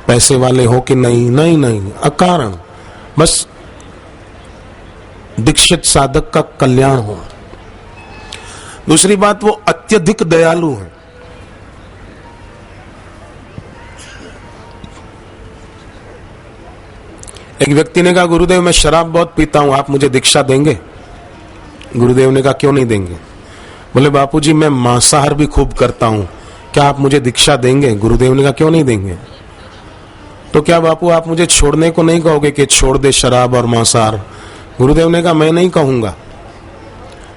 पैसे वाले हो कि नहीं, नहीं नहीं, अकारण, बस दीक्षित साधक का कल्याण हो। दूसरी बात, वो अत्यधिक दयालु है। एक व्यक्ति ने कहा गुरुदेव मैं शराब बहुत पीता हूं, आप मुझे दीक्षा देंगे? गुरुदेव ने कहा क्यों नहीं देंगे? बोले बापूजी मैं मांसाहार भी खूब करता हूं, क्या आप मुझे दीक्षा देंगे? गुरुदेव ने कहा क्यों नहीं देंगे? तो क्या बापू आप मुझे छोड़ने को नहीं कहोगे कि छोड़ दे शराब और मांसाहार? गुरुदेव ने कहा मैं नहीं कहूंगा,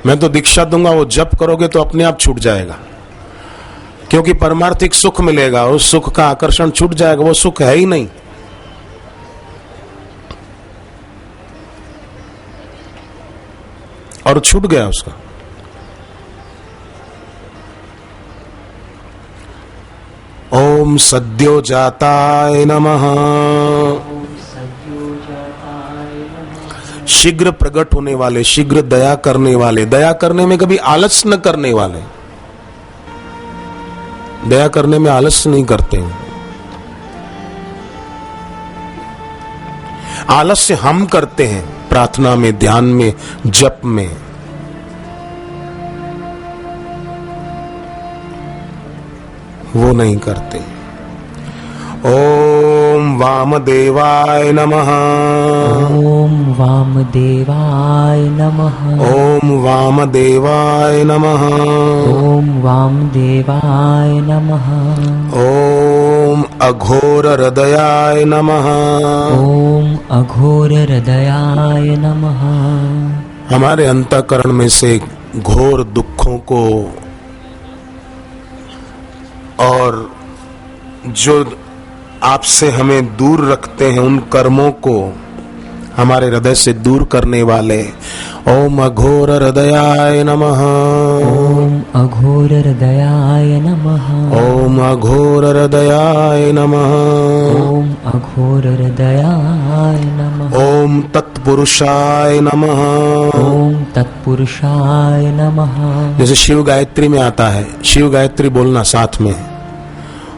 मैं तो दीक्षा दूंगा, वो जप करोगे तो अपने आप छूट जाएगा, क्योंकि परमार्थिक सुख मिलेगा, उस सुख का आकर्षण छूट जाएगा, वो सुख है ही नहीं। और छूट गया उसका। ओम सद्यो जाताय नमः। शीघ्र प्रकट होने वाले, शीघ्र दया करने वाले, दया करने में कभी आलस न करने वाले, दया करने में आलस नहीं करते हैं। आलस्य हम करते हैं प्रार्थना में, ध्यान में, जप में। वो नहीं करते। ओम वामदेवाय नमः। ओम वामदेवाय नमः। ओम वामदेवाय नमः। ओम वामदेवाय नमः। ओम अघोर हृदयाय नमः। ओम अघोर हृदयाय नमः। हमारे अंतःकरण में से घोर दुखों को और जो आपसे हमें दूर रखते हैं उन कर्मों को हमारे हृदय से दूर करने वाले ओम अघोर हृदयाय नमः। ओम अघोर हृदयाय नमः। ओम अघोर हृदयाय नमः। ओम अघोर हृदयाय नमः। ओम तत्पुरुषाय नमः। ओम तत्पुरुषाय नमः। जैसे शिव गायत्री में आता है, शिव गायत्री बोलना साथ में।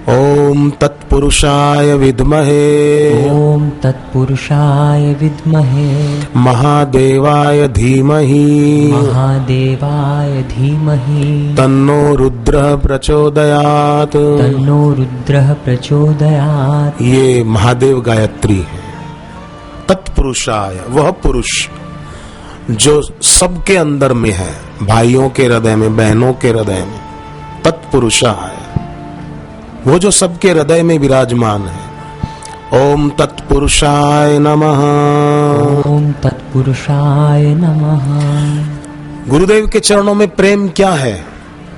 ओम तत्पुरुषाय विद्महे। ओम तत्पुरुषाय विद्महे। महादेवाय धीमहि। महादेवाय धीमहि। तन्नो रुद्रः प्रचोदयात्। तन्नो रुद्रः प्रचोदयात्। ये महादेव गायत्री है। तत्पुरुषाय, वह पुरुष जो सबके अंदर में है, भाइयों के हृदय में, बहनों के हृदय में। तत्पुरुषाय, वो जो सबके हृदय में विराजमान है। ओम तत्पुरुषाय नमः। ओम तत्पुरुषाय नमः। गुरुदेव के चरणों में प्रेम क्या है?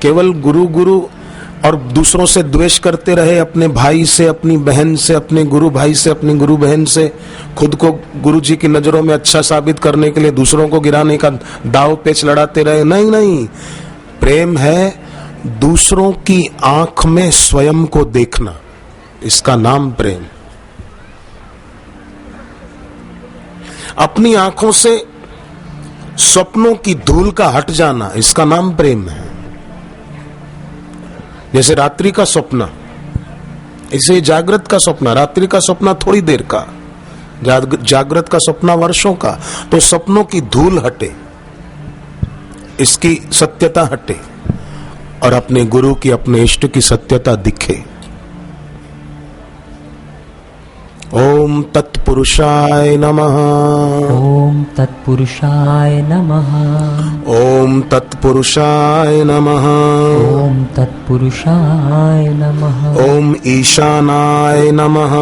केवल गुरु गुरु और दूसरों से द्वेष करते रहे, अपने भाई से, अपनी बहन से, अपने गुरु भाई से, अपनी गुरु बहन से, खुद को गुरु जी की नजरों में अच्छा साबित करने के लिए दूसरों को गिराने का दाव पेच लड़ाते रहे। नहीं नहीं, प्रेम है दूसरों की आंख में स्वयं को देखना, इसका नाम प्रेम। अपनी आंखों से स्वप्नों की धूल का हट जाना, इसका नाम प्रेम है। जैसे रात्रि का स्वप्न, इसे जागृत का स्वप्न, रात्रि का स्वप्न थोड़ी देर का, जागृत का स्वप्न वर्षों का। तो सपनों की धूल हटे, इसकी सत्यता हटे और अपने गुरु की, अपने इष्ट की सत्यता दिखे। ओम तत्पुरुषाय नमः। ओम तत्पुरुषाय नमः। ओम तत्पुरुषाय नमः। ओम तत्पुरुषाय नमः। ओम ईशानाय नमः।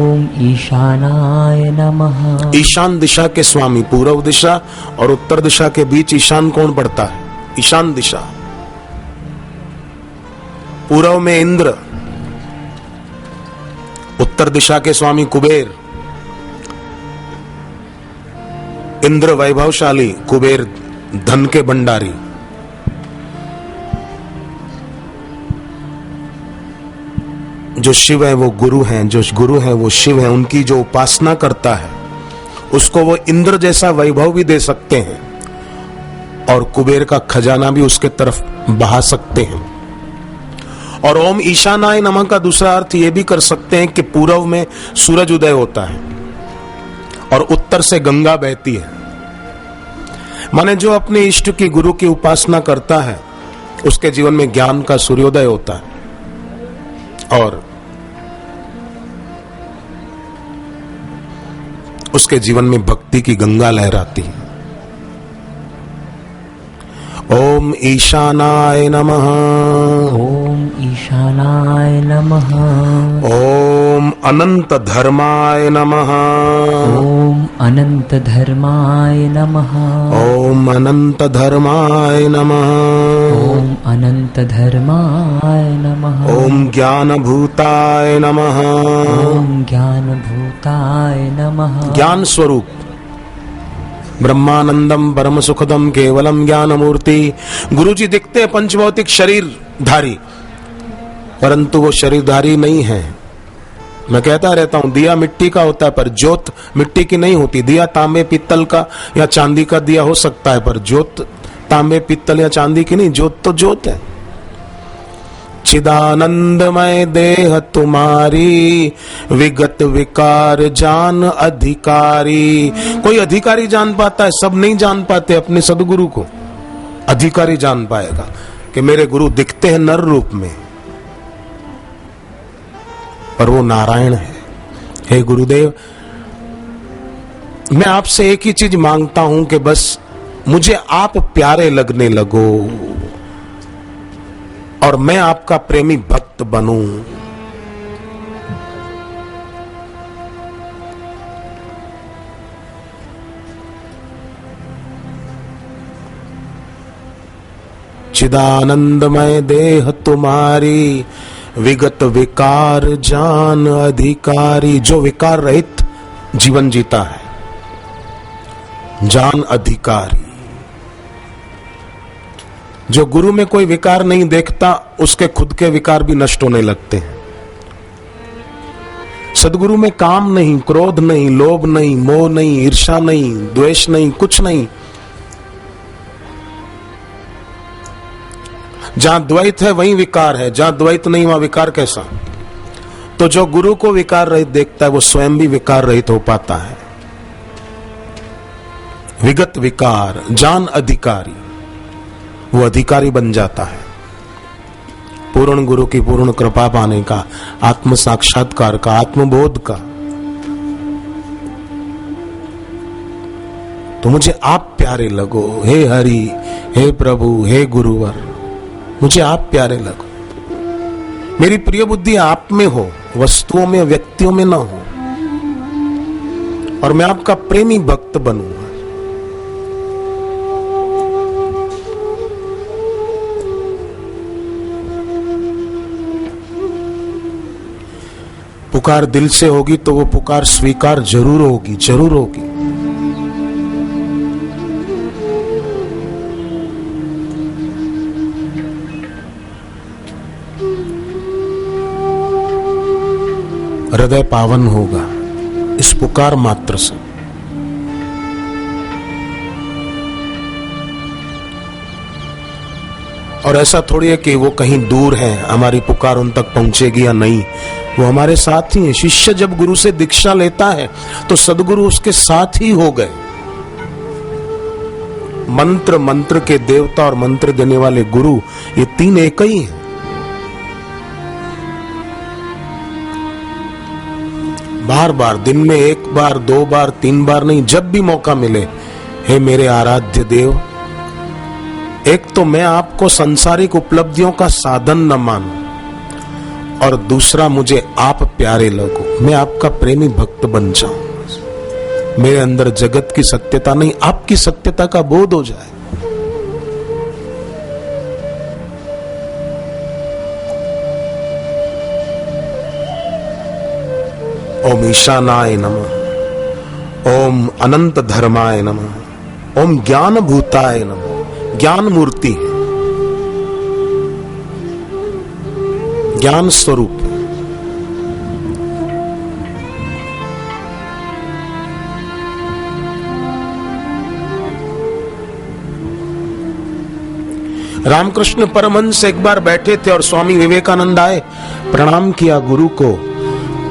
ओम ईशानाय नमः। ईशान दिशा के स्वामी, पूर्व दिशा और उत्तर दिशा के बीच ईशान कौन पड़ता है? ईशान दिशा। पूर्व में इंद्र, उत्तर दिशा के स्वामी कुबेर। इंद्र वैभवशाली, कुबेर धन के भंडारी। जो शिव है वो गुरु हैं, जो गुरु है वो शिव है। उनकी जो उपासना करता है उसको वो इंद्र जैसा वैभव भी दे सकते हैं और कुबेर का खजाना भी उसके तरफ बहा सकते हैं। और ओम ईशानाय नमः का दूसरा अर्थ ये भी कर सकते हैं कि पूर्व में सूरज उदय होता है और उत्तर से गंगा बहती है। माने जो अपने इष्ट की, गुरु की उपासना करता है उसके जीवन में ज्ञान का सूर्योदय होता है और उसके जीवन में भक्ति की गंगा लहराती है। ओम ईशानाय नमः। ओम ईशानाय नमः। ओम अनंत धर्माय नमः। ओम अनंत धर्माय नमः। ओम अनंत धर्माय नमः। ओम अनंत धर्माय नमः। ओम ज्ञान भूताय नमः। ओम ज्ञान भूताय नमः। ज्ञान स्वरूप, ब्रह्मानंदम परम सुखदम केवलम ज्ञान मूर्ति। गुरु जी दिखते हैं पंचभौतिक शरीरधारी, परंतु वो शरीरधारी नहीं है। मैं कहता रहता हूं दिया मिट्टी का होता है पर ज्योत मिट्टी की नहीं होती। दिया तांबे पीतल का या चांदी का दिया हो सकता है, पर ज्योत तांबे पीतल या चांदी की नहीं, ज्योत तो ज्योत है। चिदानंदमय देह तुम्हारी, विगत विकार जान अधिकारी। कोई अधिकारी जान पाता है, सब नहीं जान पाते। अपने सदगुरु को अधिकारी जान पाएगा कि मेरे गुरु दिखते हैं नर रूप में, पर वो नारायण है। हे गुरुदेव, मैं आपसे एक ही चीज मांगता हूं कि बस मुझे आप प्यारे लगने लगो और मैं आपका प्रेमी भक्त बनूं। चिदानंदमय देह तुम्हारी, विगत विकार जान अधिकारी। जो विकार रहित जीवन जीता है, जान अधिकारी। जो गुरु में कोई विकार नहीं देखता, उसके खुद के विकार भी नष्ट होने लगते हैं। सदगुरु में काम नहीं, क्रोध नहीं, लोभ नहीं, मोह नहीं, ईर्ष्या नहीं, द्वेष नहीं, कुछ नहीं। जहां द्वैत है वहीं विकार है, जहां द्वैत नहीं वहां विकार कैसा? तो जो गुरु को विकार रहित देखता है वो स्वयं भी विकार रहित हो पाता है। विगत विकार जान अधिकारी, वो अधिकारी बन जाता है। पूर्ण गुरु की पूर्ण कृपा पाने का, आत्म साक्षात्कार का, आत्मबोध का। तो मुझे आप प्यारे लगो हे हरि, हे प्रभु, हे गुरुवर, मुझे आप प्यारे लगो। मेरी प्रिय बुद्धि आप में हो, वस्तुओं में, व्यक्तियों में ना हो, और मैं आपका प्रेमी भक्त बनूंगा। पुकार दिल से होगी तो वो पुकार स्वीकार जरूर होगी, जरूर होगी। हृदय पावन होगा इस पुकार मात्र से। और ऐसा थोड़ी है कि वो कहीं दूर है, हमारी पुकार उन तक पहुंचेगी या नहीं। वो हमारे साथ ही है। शिष्य जब गुरु से दीक्षा लेता है तो सदगुरु उसके साथ ही हो गए। मंत्र, मंत्र के देवता और मंत्र देने वाले गुरु, ये तीन एक ही हैं। बार बार, दिन में एक बार, दो बार, तीन बार नहीं, जब भी मौका मिले, हे मेरे आराध्य देव, एक तो मैं आपको सांसारिक उपलब्धियों का साधन न मानूं, और दूसरा मुझे आप प्यारे लगो, मैं आपका प्रेमी भक्त बन जाऊं। मेरे अंदर जगत की सत्यता नहीं, आपकी सत्यता का बोध हो जाए। ओम ईशानाय नमः, ओम अनंत धर्माय नमः, ओम ज्ञान भूताय नमः। ज्ञान मूर्ति है, ज्ञान स्वरूप। रामकृष्ण परमहंस एक बार बैठे थे और स्वामी विवेकानंद आए, प्रणाम किया गुरु को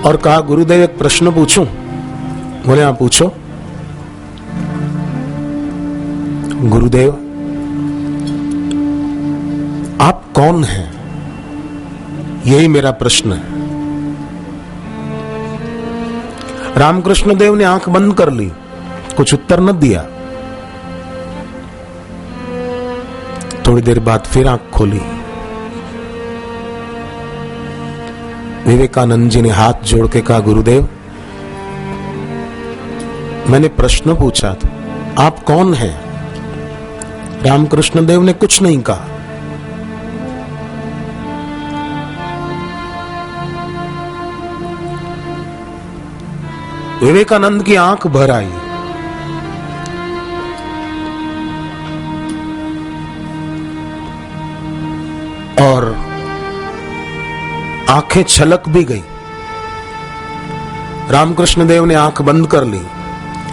और कहा, गुरुदेव एक प्रश्न पूछूं? बोले हाँ पूछो। गुरुदेव आप कौन हैं? यही मेरा प्रश्न है। रामकृष्ण देव ने आंख बंद कर ली, कुछ उत्तर न दिया। थोड़ी देर बाद फिर आंख खोली। विवेकानंद जी ने हाथ जोड़ के कहा, गुरुदेव मैंने प्रश्न पूछा था, आप कौन हैं? रामकृष्ण देव ने कुछ नहीं कहा। विवेकानंद की आंख भर आई और आंखें छलक भी गई। रामकृष्ण देव ने आंख बंद कर ली।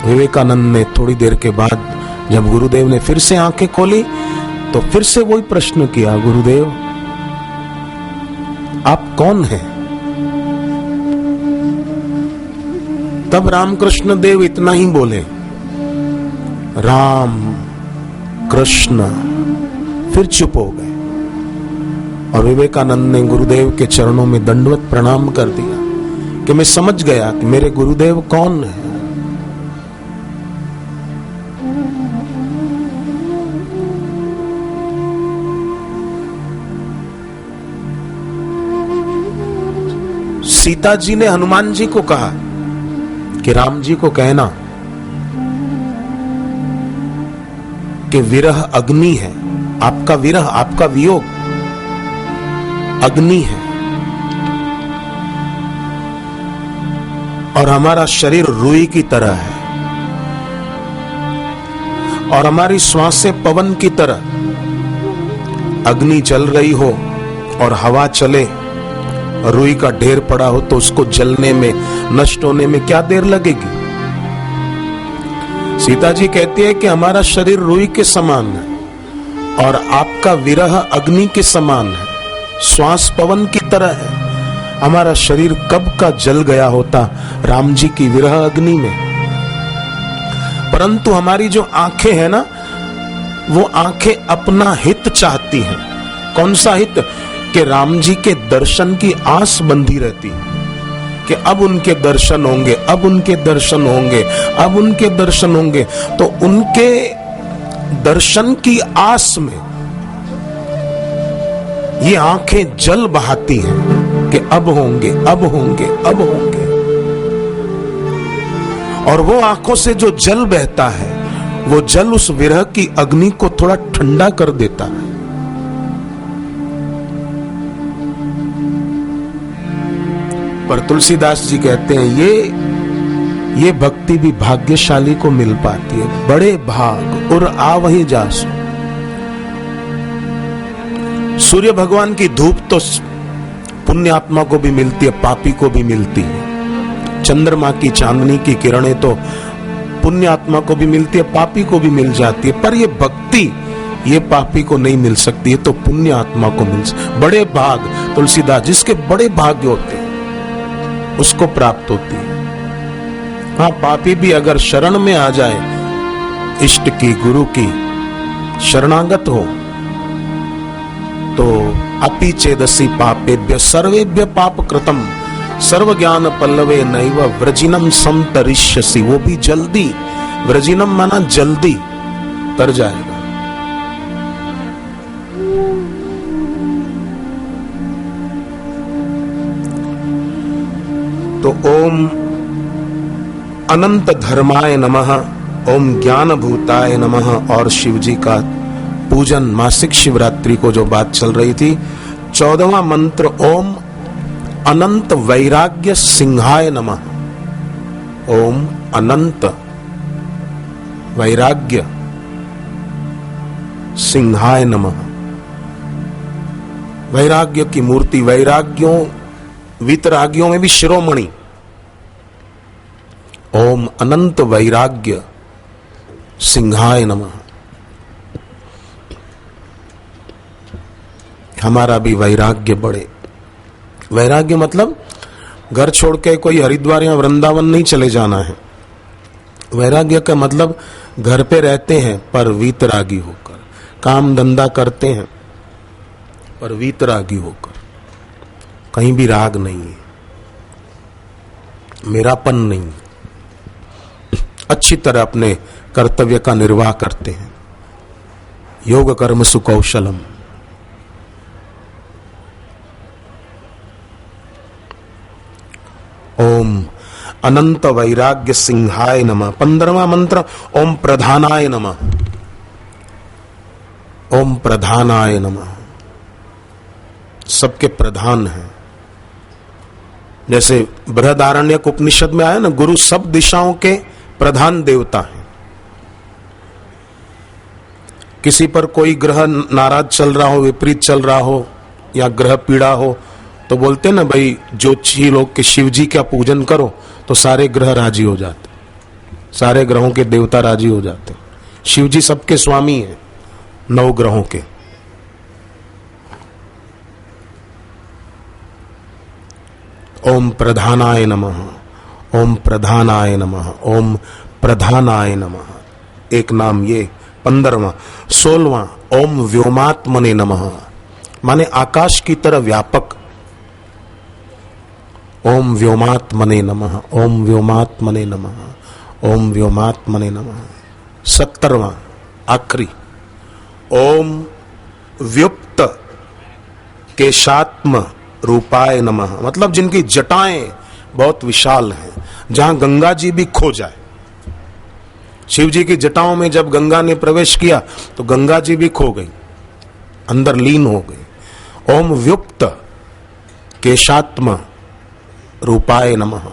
विवेकानंद ने थोड़ी देर के बाद जब गुरुदेव ने फिर से आंखें खोली तो फिर से वही प्रश्न किया, गुरुदेव आप कौन हैं? तब रामकृष्ण देव इतना ही बोले, राम कृष्ण, फिर चुप हो गए। और विवेकानंद ने गुरुदेव के चरणों में दंडवत प्रणाम कर दिया कि मैं समझ गया कि मेरे गुरुदेव कौन है। सीता जी ने हनुमान जी को कहा कि राम जी को कहना कि विरह अग्नि है, आपका विरह, आपका वियोग अग्नि है और हमारा शरीर रुई की तरह है और हमारी श्वासें पवन की तरह। अग्नि चल रही हो और हवा चले, रुई का ढेर पड़ा हो तो उसको जलने में, नष्ट होने में क्या देर लगेगी? सीता जी कहती है कि हमारा शरीर रुई के समान है और आपका विरह अग्नि के समान है, श्वास पवन की तरह है। हमारा शरीर कब का जल गया होता राम जी की विरह अग्नि में। परंतु हमारी जो आंखें हैं ना, वो आंखें अपना हित चाहती हैं। कौन सा हित? कि राम जी के दर्शन की आस बंधी रहती है कि अब उनके दर्शन होंगे, अब उनके दर्शन होंगे, अब उनके दर्शन होंगे। तो उनके दर्शन की आस में ये आंखें जल बहाती हैं कि अब होंगे, अब होंगे, अब होंगे। और वो आंखों से जो जल बहता है, वो जल उस विरह की अग्नि को थोड़ा ठंडा कर देता है। पर तुलसीदास जी कहते हैं ये भक्ति भी भाग्यशाली को मिल पाती है। बड़े भाग और आ वहीं जासु। सूर्य भगवान की धूप तो पुण्य आत्मा को भी मिलती है, पापी को भी मिलती है। चंद्रमा की चांदनी की किरणें तो पुण्य आत्मा को भी मिलती है, पापी को भी मिल जाती है। पर ये भक्ति ये पापी को नहीं मिल सकती, है तो पुण्य आत्मा को मिल सकती। बड़े भाग, तुलसीदास, जिसके बड़े भाग्य होते हैं उसको प्राप्त होती है। हाँ, पापी भी अगर शरण में आ जाए, इष्ट की, गुरु की शरणागत हो, तो अपि चेदसि पापेभ्य सर्वेभ्य पाप कृतम सर्व ज्ञान पल्लवे नैव व्रजिनम समतरिष्यसि। वो भी जल्दी, व्रजिनम माना जल्दी तर जाएगा। तो ओम अनंत धर्माय नमः, ओम ज्ञान भूताय नमः और शिव जी का पूजन, मासिक शिवरात्रि को जो बात चल रही थी, 14वां मंत्र ओम अनंत वैराग्य सिंहाय नमः। ओम अनंत वैराग्य सिंहाय नमः। वैराग्य की मूर्ति, वैराग्यों वीतरागियों में भी शिरोमणि। ओम अनंत वैराग्य सिंहाय नमः। हमारा भी वैराग्य बढ़े। वैराग्य मतलब घर छोड़ के कोई हरिद्वार या वृंदावन नहीं चले जाना है। वैराग्य का मतलब घर पे रहते हैं पर वीतरागी होकर, काम धंधा करते हैं पर वीतरागी होकर, कहीं भी राग नहीं है, मेरापन नहीं, अच्छी तरह अपने कर्तव्य का निर्वाह करते हैं। योग कर्म सुकौशलम। ओम अनंत वैराग्य सिंहाय नमः। 15वां मंत्र ओम प्रधानाय नमः। ओम प्रधानाय नमः। सबके प्रधान है। जैसे बृहदारण्यक उपनिषद में आया ना, गुरु सब दिशाओं के प्रधान देवता है। किसी पर कोई ग्रह नाराज चल रहा हो, विपरीत चल रहा हो, या ग्रह पीड़ा हो तो बोलते ना भाई ज्योतिषी लोग के शिव जी का पूजन करो तो सारे ग्रह राजी हो जाते, सारे ग्रहों के देवता राजी हो जाते। शिव जी सबके स्वामी हैं, 9 ग्रहों के। ओम प्रधानाय नमः, ओम प्रधानाय नमः, ओम प्रधानाय नमः। एक नाम ये 15वां। 16वां ओम व्योमात्मने नमः, माने आकाश की तरह व्यापक। ओम व्योमात्मने नमः, ओम व्योमात्मने नमः, ओम व्योमात्मने नमः। 17वां आखिरी ओम व्युप्त केशात्म रूपाय नमः, मतलब जिनकी जटाएं बहुत विशाल हैं, जहां गंगा जी भी खो जाए। शिव जी की जटाओं में जब गंगा ने प्रवेश किया तो गंगा जी भी खो गई, अंदर लीन हो गई। ओम व्युप्त केशात्म रूपाय नमः,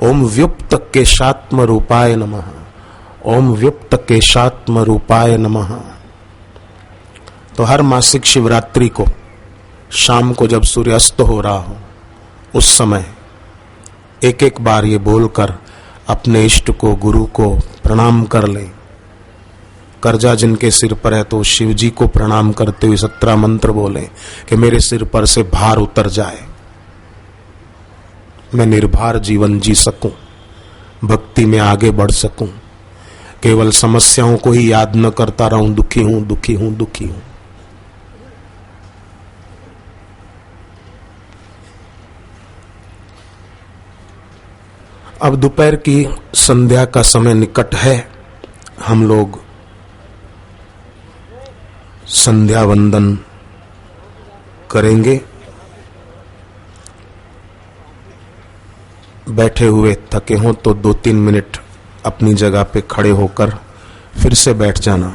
ओम व्युप्त केशात्म रूपाय नमः, ओम व्युप्त केशात्म रूपाय नमः। तो हर मासिक शिवरात्रि को शाम को जब सूर्यास्त हो रहा हो उस समय एक एक बार ये बोलकर अपने इष्ट को, गुरु को प्रणाम कर ले। कर्जा जिनके सिर पर है तो शिव जी को प्रणाम करते हुए 17 मंत्र बोले कि मेरे सिर पर से भार उतर जाए, मैं निर्भर जीवन जी सकूं, भक्ति में आगे बढ़ सकूं, केवल समस्याओं को ही याद न करता रहूं, दुखी हूं दुखी हूं दुखी हूं। अब दोपहर की संध्या का समय निकट है, हम लोग संध्या वंदन करेंगे। बैठे हुए थके हों तो 2-3 मिनट अपनी जगह पे खड़े होकर फिर से बैठ जाना।